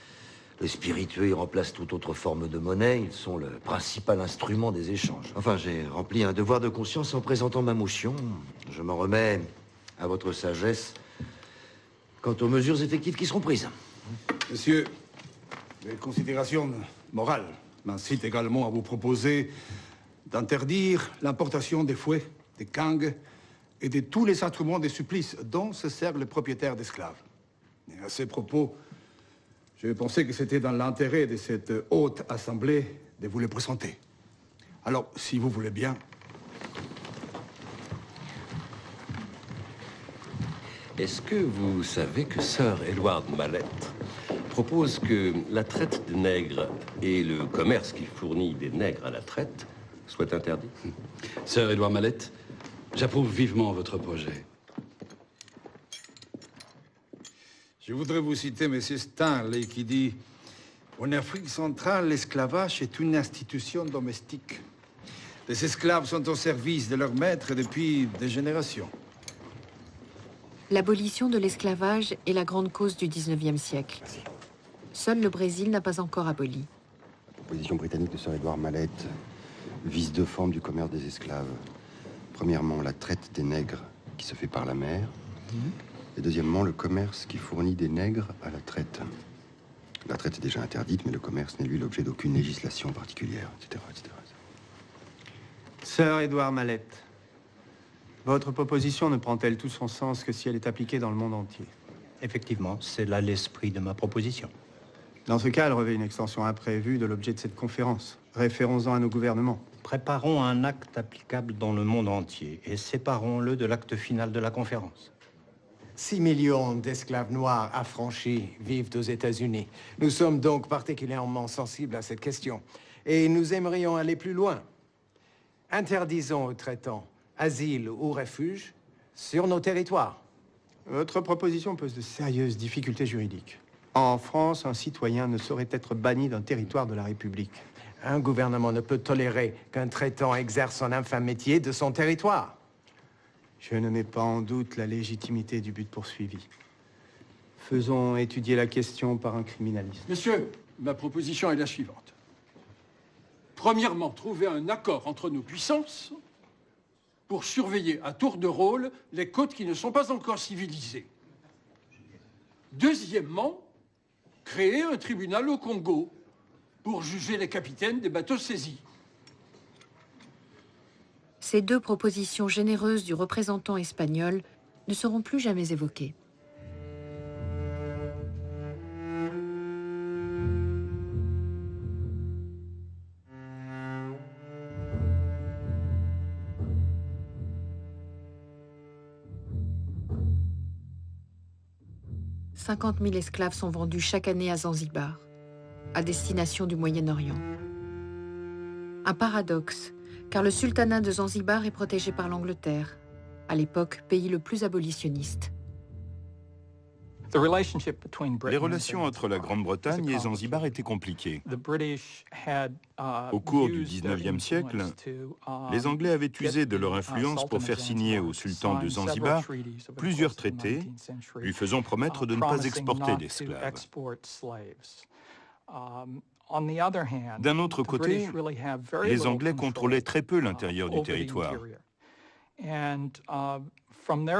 Les spiritueux y remplacent toute autre forme de monnaie, ils sont le principal instrument des échanges. Enfin, j'ai rempli un devoir de conscience en présentant ma motion. Je m'en remets à votre sagesse quant aux mesures effectives qui seront prises. Monsieur, les considérations morales m'incitent également à vous proposer d'interdire l'importation des fouets, des kangs et de tous les instruments des supplices dont se servent les propriétaires d'esclaves. Et à ces propos, je pensais que c'était dans l'intérêt de cette haute assemblée de vous les présenter. Alors, si vous voulez bien... Est-ce que vous savez que Sir Edward Mallet propose que la traite des nègres et le commerce qui fournit des nègres à la traite soient interdits? Sir Edward Mallet, j'approuve vivement votre projet. Je voudrais vous citer M. Stanley qui dit « En Afrique centrale, l'esclavage est une institution domestique. Les esclaves sont au service de leurs maîtres depuis des générations. » L'abolition de l'esclavage est la grande cause du XIXe siècle. Seul le Brésil n'a pas encore aboli. La proposition britannique de Sir Edward Mallet vise deux formes du commerce des esclaves. Premièrement, la traite des nègres qui se fait par la mer. Et deuxièmement, le commerce qui fournit des nègres à la traite. La traite est déjà interdite, mais le commerce n'est lui l'objet d'aucune législation particulière, etc., etc. Sir Edward Mallet, votre proposition ne prend-elle tout son sens que si elle est appliquée dans le monde entier? Effectivement, c'est là l'esprit de ma proposition. Dans ce cas, elle revêt une extension imprévue de l'objet de cette conférence. Référons-en à nos gouvernements. Préparons un acte applicable dans le monde entier et séparons-le de l'acte final de la conférence. 6 millions d'esclaves noirs affranchis vivent aux États-Unis. Nous sommes donc particulièrement sensibles à cette question. Et nous aimerions aller plus loin. Interdisons aux traitants asile ou refuge sur nos territoires. Votre proposition pose de sérieuses difficultés juridiques. En France, un citoyen ne saurait être banni d'un territoire de la République. Un gouvernement ne peut tolérer qu'un traitant exerce son infâme métier de son territoire. Je ne mets pas en doute la légitimité du but poursuivi. Faisons étudier la question par un criminaliste. Messieurs, ma proposition est la suivante. Premièrement, trouver un accord entre nos puissances pour surveiller à tour de rôle les côtes qui ne sont pas encore civilisées. Deuxièmement, créer un tribunal au Congo pour juger les capitaines des bateaux saisis. Ces deux propositions généreuses du représentant espagnol ne seront plus jamais évoquées. « 50 000 esclaves sont vendus chaque année à Zanzibar, à destination du Moyen-Orient. Un paradoxe, car le sultanat de Zanzibar est protégé par l'Angleterre, à l'époque pays le plus abolitionniste. Les relations entre la Grande-Bretagne et Zanzibar étaient compliquées. Au cours du XIXe siècle, les Anglais avaient usé de leur influence pour faire signer au sultan de Zanzibar plusieurs traités lui faisant promettre de ne pas exporter d'esclaves. D'un autre côté, les Anglais contrôlaient très peu l'intérieur du territoire.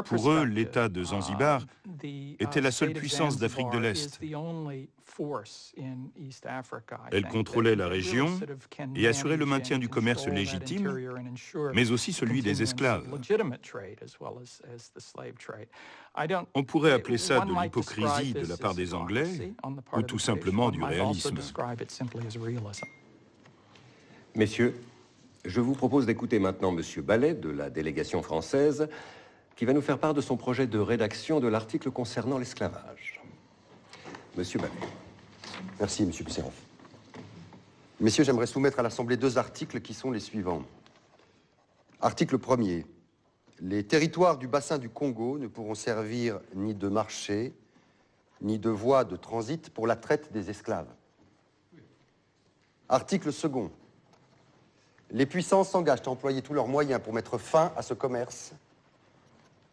Pour eux, l'État de Zanzibar était la seule puissance d'Afrique de l'Est. Elle contrôlait la région et assurait le maintien du commerce légitime, mais aussi celui des esclaves. On pourrait appeler ça de l'hypocrisie de la part des Anglais ou tout simplement du réalisme. Messieurs, je vous propose d'écouter maintenant M. Ballet de la délégation française qui va nous faire part de son projet de rédaction de l'article concernant l'esclavage. Monsieur Ballet. Merci, Monsieur Pisserov. Messieurs, j'aimerais soumettre à l'Assemblée deux articles qui sont les suivants. Article 1er. Les territoires du bassin du Congo ne pourront servir ni de marché, ni de voie de transit pour la traite des esclaves. Article 2. Les puissances s'engagent à employer tous leurs moyens pour mettre fin à ce commerce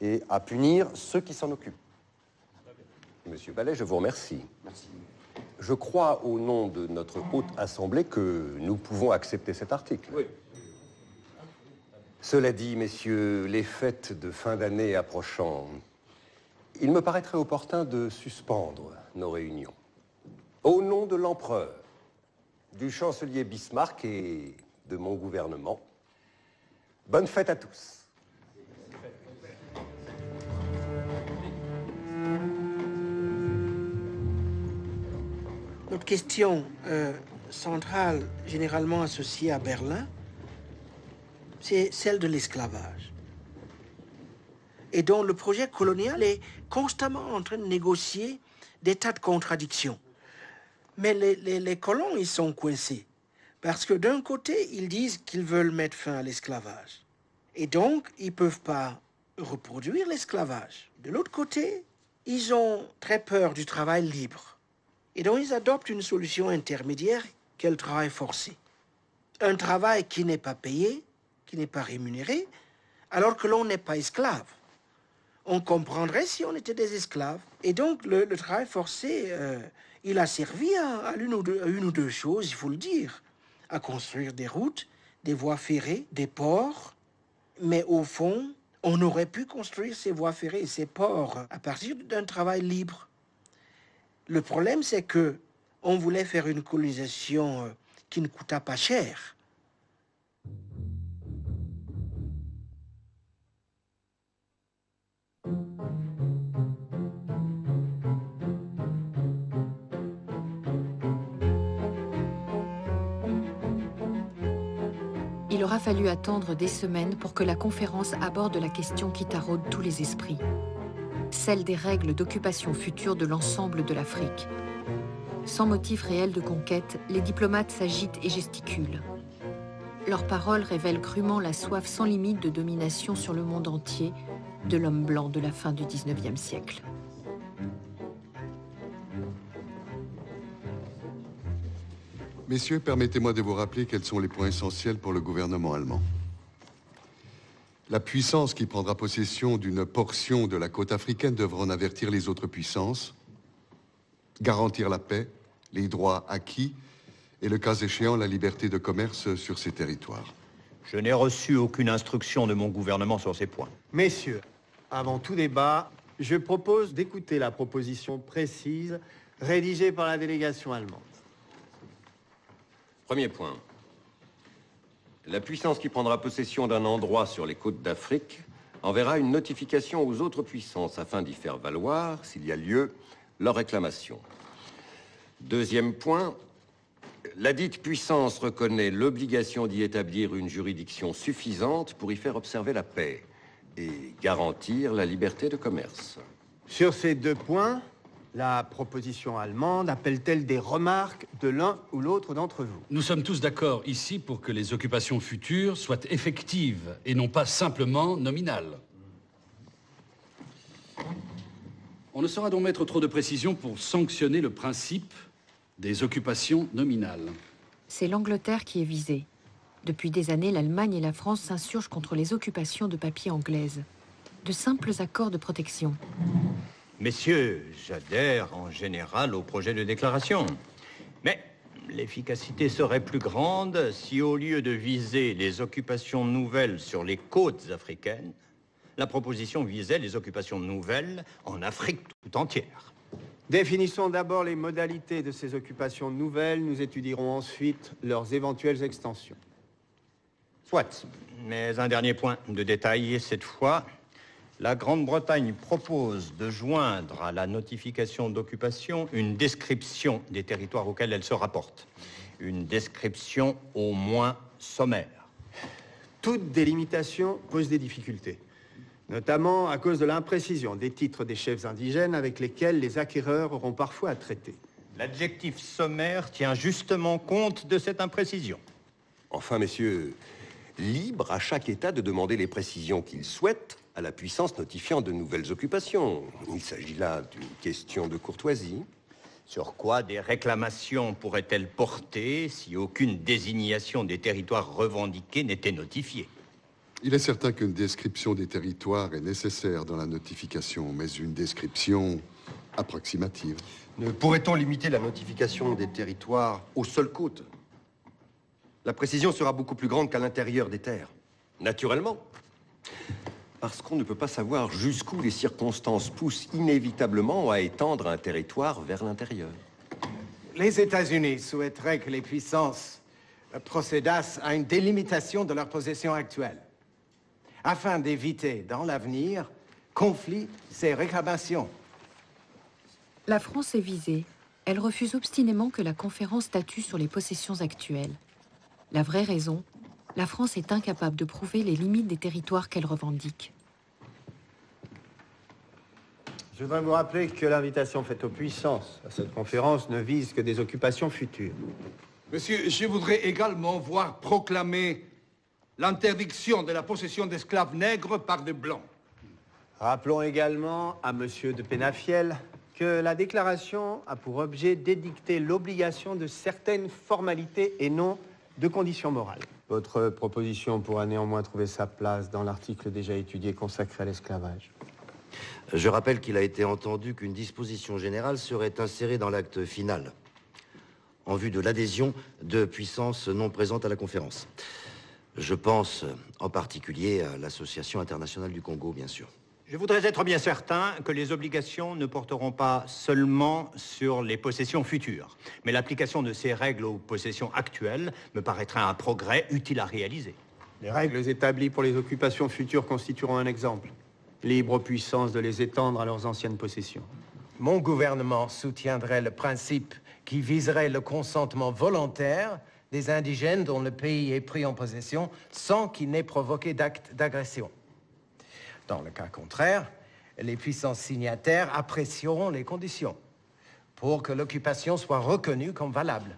et à punir ceux qui s'en occupent. Monsieur Ballet, je vous remercie. Merci. Je crois, au nom de notre haute assemblée, que nous pouvons accepter cet article. Oui. Cela dit, messieurs, les fêtes de fin d'année approchant, il me paraîtrait opportun de suspendre nos réunions. Au nom de l'empereur, du chancelier Bismarck et de mon gouvernement, bonne fête à tous. Notre question centrale, généralement associée à Berlin, c'est celle de l'esclavage. Et dont le projet colonial est constamment en train de négocier des tas de contradictions. Mais les colons, ils sont coincés. Parce que d'un côté, ils disent qu'ils veulent mettre fin à l'esclavage. Et donc, ils ne peuvent pas reproduire l'esclavage. De l'autre côté, ils ont très peur du travail libre. Et donc, ils adoptent une solution intermédiaire qu'est le travail forcé. Un travail qui n'est pas payé, qui n'est pas rémunéré, alors que l'on n'est pas esclave. On comprendrait si on était des esclaves. Et donc, le travail forcé, il a servi à une ou deux choses, il faut le dire. À construire des routes, des voies ferrées, des ports. Mais au fond, on aurait pu construire ces voies ferrées et ces ports à partir d'un travail libre. Le problème, c'est que on voulait faire une colonisation qui ne coûta pas cher. Il aura fallu attendre des semaines pour que la conférence aborde la question qui taraude tous les esprits. Celle des règles d'occupation future de l'ensemble de l'Afrique. Sans motif réel de conquête, les diplomates s'agitent et gesticulent. Leurs paroles révèlent crûment la soif sans limite de domination sur le monde entier de l'homme blanc de la fin du XIXe siècle. Messieurs, permettez-moi de vous rappeler quels sont les points essentiels pour le gouvernement allemand. La puissance qui prendra possession d'une portion de la côte africaine devra en avertir les autres puissances, garantir la paix, les droits acquis et, le cas échéant, la liberté de commerce sur ces territoires. Je n'ai reçu aucune instruction de mon gouvernement sur ces points. Messieurs, avant tout débat, je propose d'écouter la proposition précise rédigée par la délégation allemande. Premier point. La puissance qui prendra possession d'un endroit sur les côtes d'Afrique enverra une notification aux autres puissances afin d'y faire valoir, s'il y a lieu, leur réclamation. Deuxième point, la dite puissance reconnaît l'obligation d'y établir une juridiction suffisante pour y faire observer la paix et garantir la liberté de commerce. Sur ces deux points, la proposition allemande appelle-t-elle des remarques de l'un ou l'autre d'entre vous? Nous sommes tous d'accord ici pour que les occupations futures soient effectives et non pas simplement nominales. On ne saura donc mettre trop de précision pour sanctionner le principe des occupations nominales. C'est l'Angleterre qui est visée. Depuis des années, l'Allemagne et la France s'insurgent contre les occupations de papier anglaises. De simples accords de protection. Messieurs, j'adhère en général au projet de déclaration. Mais l'efficacité serait plus grande si, au lieu de viser les occupations nouvelles sur les côtes africaines, la proposition visait les occupations nouvelles en Afrique tout entière. Définissons d'abord les modalités de ces occupations nouvelles. Nous étudierons ensuite leurs éventuelles extensions. Soit. Mais un dernier point de détail cette fois. La Grande-Bretagne propose de joindre à la notification d'occupation une description des territoires auxquels elle se rapporte. Une description au moins sommaire. Toute délimitation pose des difficultés, notamment à cause de l'imprécision des titres des chefs indigènes avec lesquels les acquéreurs auront parfois à traiter. L'adjectif sommaire tient justement compte de cette imprécision. Enfin, messieurs, libre à chaque État de demander les précisions qu'il souhaite à la puissance notifiant de nouvelles occupations. Il s'agit là d'une question de courtoisie. Sur quoi des réclamations pourraient-elles porter si aucune désignation des territoires revendiqués n'était notifiée? Il est certain qu'une description des territoires est nécessaire dans la notification, mais une description approximative. Ne pourrait-on limiter la notification des territoires aux seules côtes? La précision sera beaucoup plus grande qu'à l'intérieur des terres. Naturellement. Parce qu'on ne peut pas savoir jusqu'où les circonstances poussent inévitablement à étendre un territoire vers l'intérieur. Les États-Unis souhaiteraient que les puissances procédassent à une délimitation de leur possession actuelle, afin d'éviter, dans l'avenir, conflits et réclamations. La France est visée. Elle refuse obstinément que la conférence statue sur les possessions actuelles. La vraie raison, la France est incapable de prouver les limites des territoires qu'elle revendique. Je voudrais vous rappeler que l'invitation faite aux puissances à cette conférence ne vise que des occupations futures. Monsieur, je voudrais également voir proclamer l'interdiction de la possession d'esclaves nègres par des Blancs. Rappelons également à Monsieur de Penafiel que la déclaration a pour objet d'édicter l'obligation de certaines formalités et non de conditions morales. Votre proposition pourra néanmoins trouver sa place dans l'article déjà étudié consacré à l'esclavage. Je rappelle qu'il a été entendu qu'une disposition générale serait insérée dans l'acte final, en vue de l'adhésion de puissances non présentes à la conférence. Je pense en particulier à l'Association internationale du Congo, bien sûr. Je voudrais être bien certain que les obligations ne porteront pas seulement sur les possessions futures, mais l'application de ces règles aux possessions actuelles me paraîtrait un progrès utile à réaliser. Les règles établies pour les occupations futures constitueront un exemple. Libre aux puissances de les étendre à leurs anciennes possessions. Mon gouvernement soutiendrait le principe qui viserait le consentement volontaire des indigènes dont le pays est pris en possession sans qu'il n'ait provoqué d'acte d'agression. Dans le cas contraire, les puissances signataires apprécieront les conditions pour que l'occupation soit reconnue comme valable.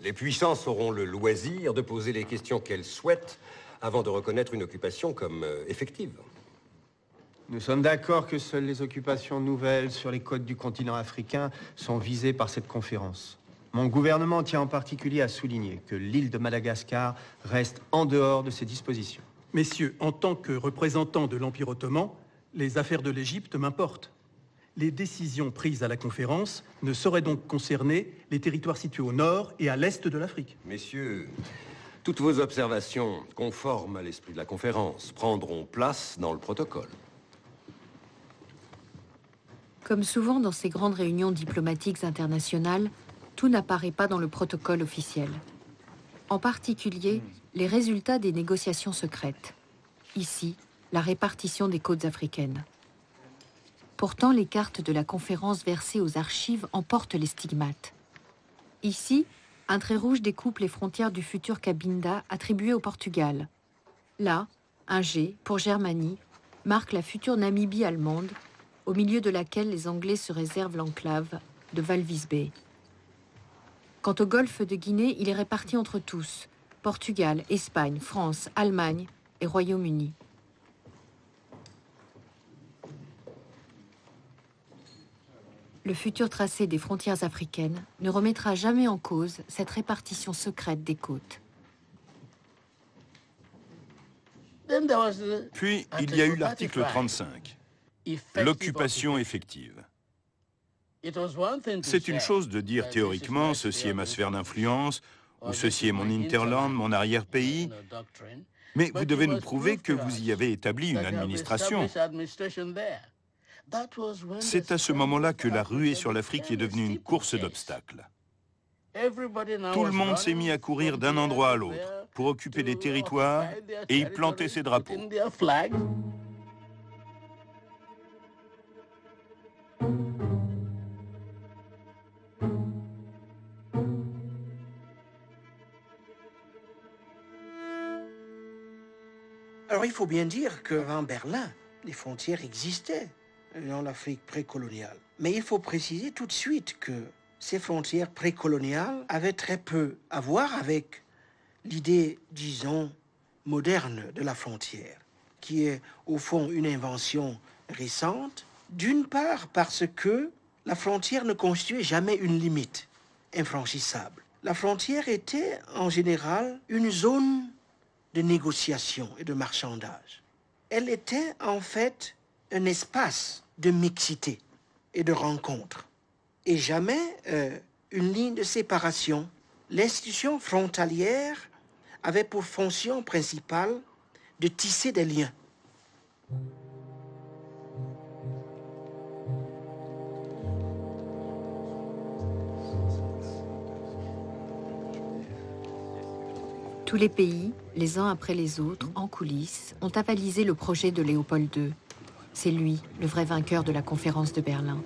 Les puissances auront le loisir de poser les questions qu'elles souhaitent avant de reconnaître une occupation comme effective. Nous sommes d'accord que seules les occupations nouvelles sur les côtes du continent africain sont visées par cette conférence. Mon gouvernement tient en particulier à souligner que l'île de Madagascar reste en dehors de ces dispositions. Messieurs, en tant que représentants de l'Empire ottoman, les affaires de l'Égypte m'importent. Les décisions prises à la conférence ne sauraient donc concerner les territoires situés au nord et à l'est de l'Afrique. Messieurs, toutes vos observations conformes à l'esprit de la conférence prendront place dans le protocole. Comme souvent dans ces grandes réunions diplomatiques internationales, tout n'apparaît pas dans le protocole officiel. En particulier, les résultats des négociations secrètes. Ici, la répartition des côtes africaines. Pourtant, les cartes de la conférence versées aux archives en portent les stigmates. Ici, un trait rouge découpe les frontières du futur Cabinda attribué au Portugal. Là, un G, pour Germanie, marque la future Namibie allemande, au milieu de laquelle les Anglais se réservent l'enclave de Walvis Bay. Quant au golfe de Guinée, il est réparti entre tous, Portugal, Espagne, France, Allemagne et Royaume-Uni. Le futur tracé des frontières africaines ne remettra jamais en cause cette répartition secrète des côtes. Puis, il y a eu l'article 35, l'occupation effective. C'est une chose de dire théoriquement « ceci est ma sphère d'influence » ou « ceci est mon hinterland, mon arrière-pays », mais vous devez nous prouver que vous y avez établi une administration. C'est à ce moment-là que la ruée sur l'Afrique est devenue une course d'obstacles. Tout le monde s'est mis à courir d'un endroit à l'autre pour occuper des territoires et y planter ses drapeaux. Alors il faut bien dire qu'avant Berlin, les frontières existaient dans l'Afrique précoloniale. Mais il faut préciser tout de suite que ces frontières précoloniales avaient très peu à voir avec l'idée, disons, moderne de la frontière, qui est au fond une invention récente, d'une part parce que la frontière ne constituait jamais une limite infranchissable. La frontière était en général une zone de négociation et de marchandage. Elle était en fait un espace de mixité et de rencontre, et jamais une ligne de séparation. L'institution frontalière avait pour fonction principale de tisser des liens. Tous les pays, les uns après les autres, en coulisses, ont avalisé le projet de Léopold II. C'est lui, le vrai vainqueur de la conférence de Berlin.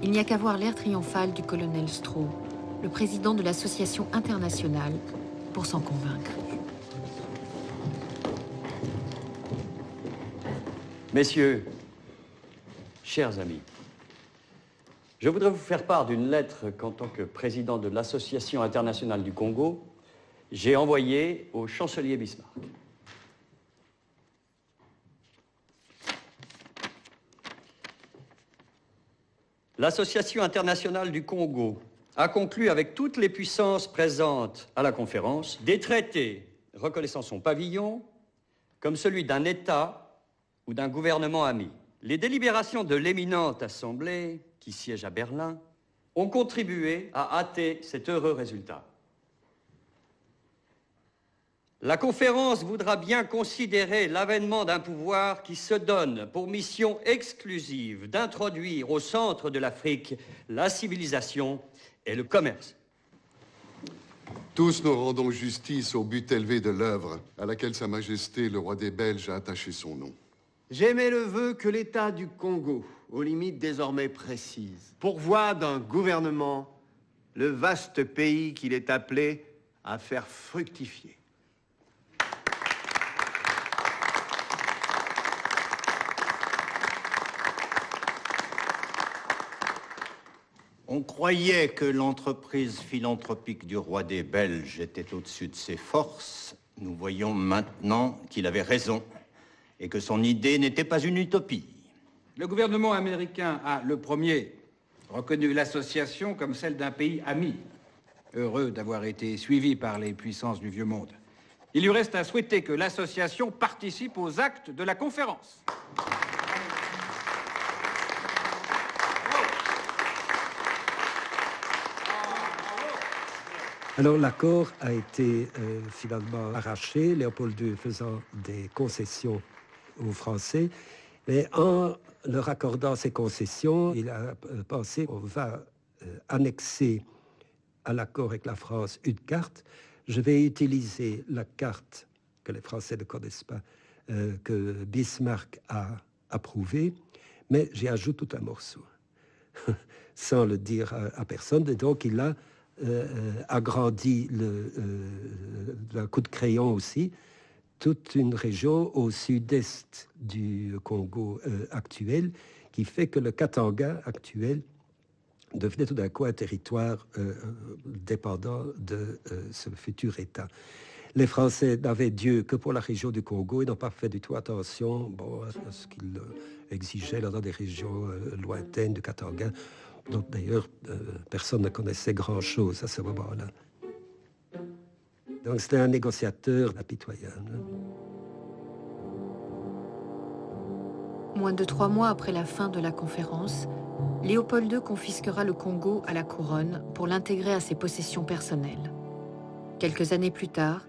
Il n'y a qu'à voir l'air triomphal du colonel Stroh, le président de l'association internationale, pour s'en convaincre. Messieurs, chers amis, je voudrais vous faire part d'une lettre qu'en tant que président de l'Association internationale du Congo, j'ai envoyée au chancelier Bismarck. L'Association internationale du Congo a conclu avec toutes les puissances présentes à la conférence des traités reconnaissant son pavillon comme celui d'un État ou d'un gouvernement ami. Les délibérations de l'éminente assemblée qui siège à Berlin ont contribué à hâter cet heureux résultat. La conférence voudra bien considérer l'avènement d'un pouvoir qui se donne pour mission exclusive d'introduire au centre de l'Afrique la civilisation et le commerce. Tous nous rendons justice au but élevé de l'œuvre à laquelle Sa Majesté le roi des Belges a attaché son nom. J'émets le vœu que l'État du Congo, aux limites désormais précises, pourvoie d'un gouvernement le vaste pays qu'il est appelé à faire fructifier. On croyait que l'entreprise philanthropique du roi des Belges était au-dessus de ses forces. Nous voyons maintenant qu'il avait raison et que son idée n'était pas une utopie. Le gouvernement américain a, le premier, reconnu l'association comme celle d'un pays ami, heureux d'avoir été suivi par les puissances du Vieux Monde. Il lui reste à souhaiter que l'association participe aux actes de la conférence. Alors l'accord a été finalement arraché, Léopold II faisant des concessions aux Français, mais en leur accordant ces concessions, il a pensé qu'on va annexer à l'accord avec la France une carte. Je vais utiliser la carte que les Français ne connaissent pas, que Bismarck a approuvée, mais j'y ajoute tout un morceau, sans le dire à personne, et donc il a agrandi d'un coup de crayon aussi toute une région au sud-est du Congo actuel, qui fait que le Katanga actuel devenait tout d'un coup un territoire dépendant de ce futur État. Les Français n'avaient Dieu que pour la région du Congo et n'ont pas fait du tout attention à ce qu'ils exigeaient dans des régions lointaines du Katanga. dont d'ailleurs personne ne connaissait grand-chose à ce moment-là. Donc c'était un négociateur impitoyable. Moins de 3 mois après la fin de la conférence, Léopold II confisquera le Congo à la couronne pour l'intégrer à ses possessions personnelles. Quelques années plus tard,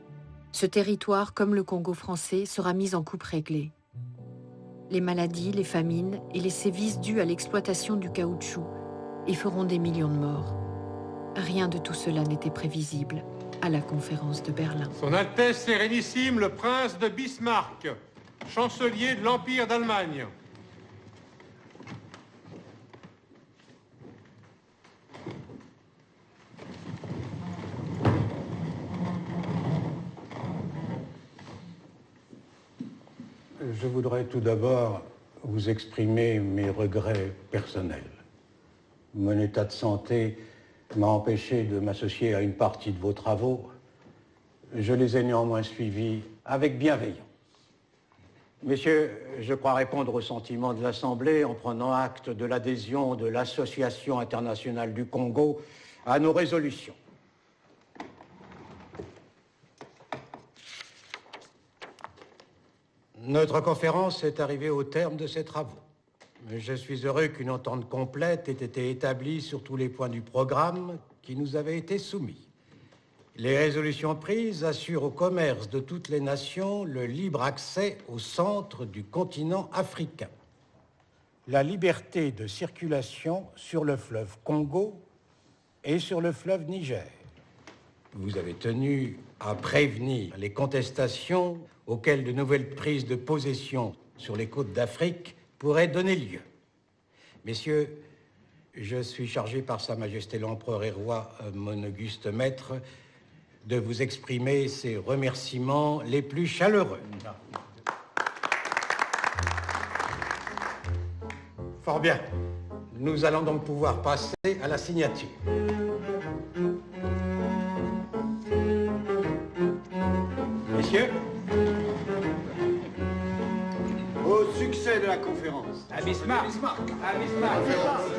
ce territoire, comme le Congo français, sera mis en coupe réglée. Les maladies, les famines et les sévices dus à l'exploitation du caoutchouc y feront des millions de morts. Rien de tout cela n'était prévisible à la conférence de Berlin. Son Altesse Sérénissime, le prince de Bismarck, chancelier de l'Empire d'Allemagne. Je voudrais tout d'abord vous exprimer mes regrets personnels. Mon état de santé m'a empêché de m'associer à une partie de vos travaux. Je les ai néanmoins suivis avec bienveillance. Messieurs, je crois répondre au sentiment de l'Assemblée en prenant acte de l'adhésion de l'Association internationale du Congo à nos résolutions. Notre conférence est arrivée au terme de ses travaux. Je suis heureux qu'une entente complète ait été établie sur tous les points du programme qui nous avait été soumis. Les résolutions prises assurent au commerce de toutes les nations le libre accès au centre du continent africain. La liberté de circulation sur le fleuve Congo et sur le fleuve Niger. Vous avez tenu à prévenir les contestations auxquelles de nouvelles prises de possession sur les côtes d'Afrique pourraient donner lieu. Messieurs, je suis chargé par Sa Majesté l'Empereur et Roi, mon auguste maître, de vous exprimer ses remerciements les plus chaleureux. Fort bien. Nous allons donc pouvoir passer à la signature. Messieurs, Au succès de la conférence. À Bismarck. À Bismarck.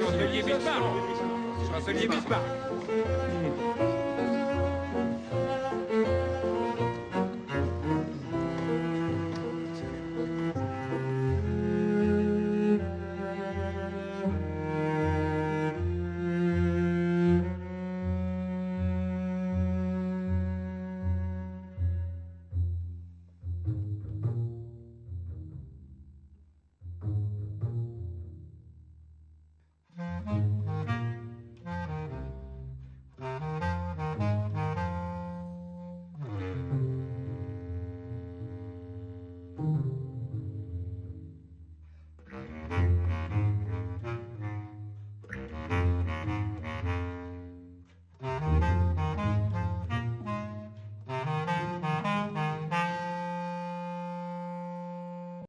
Chancelier Bismarck. Chancelier Bismarck.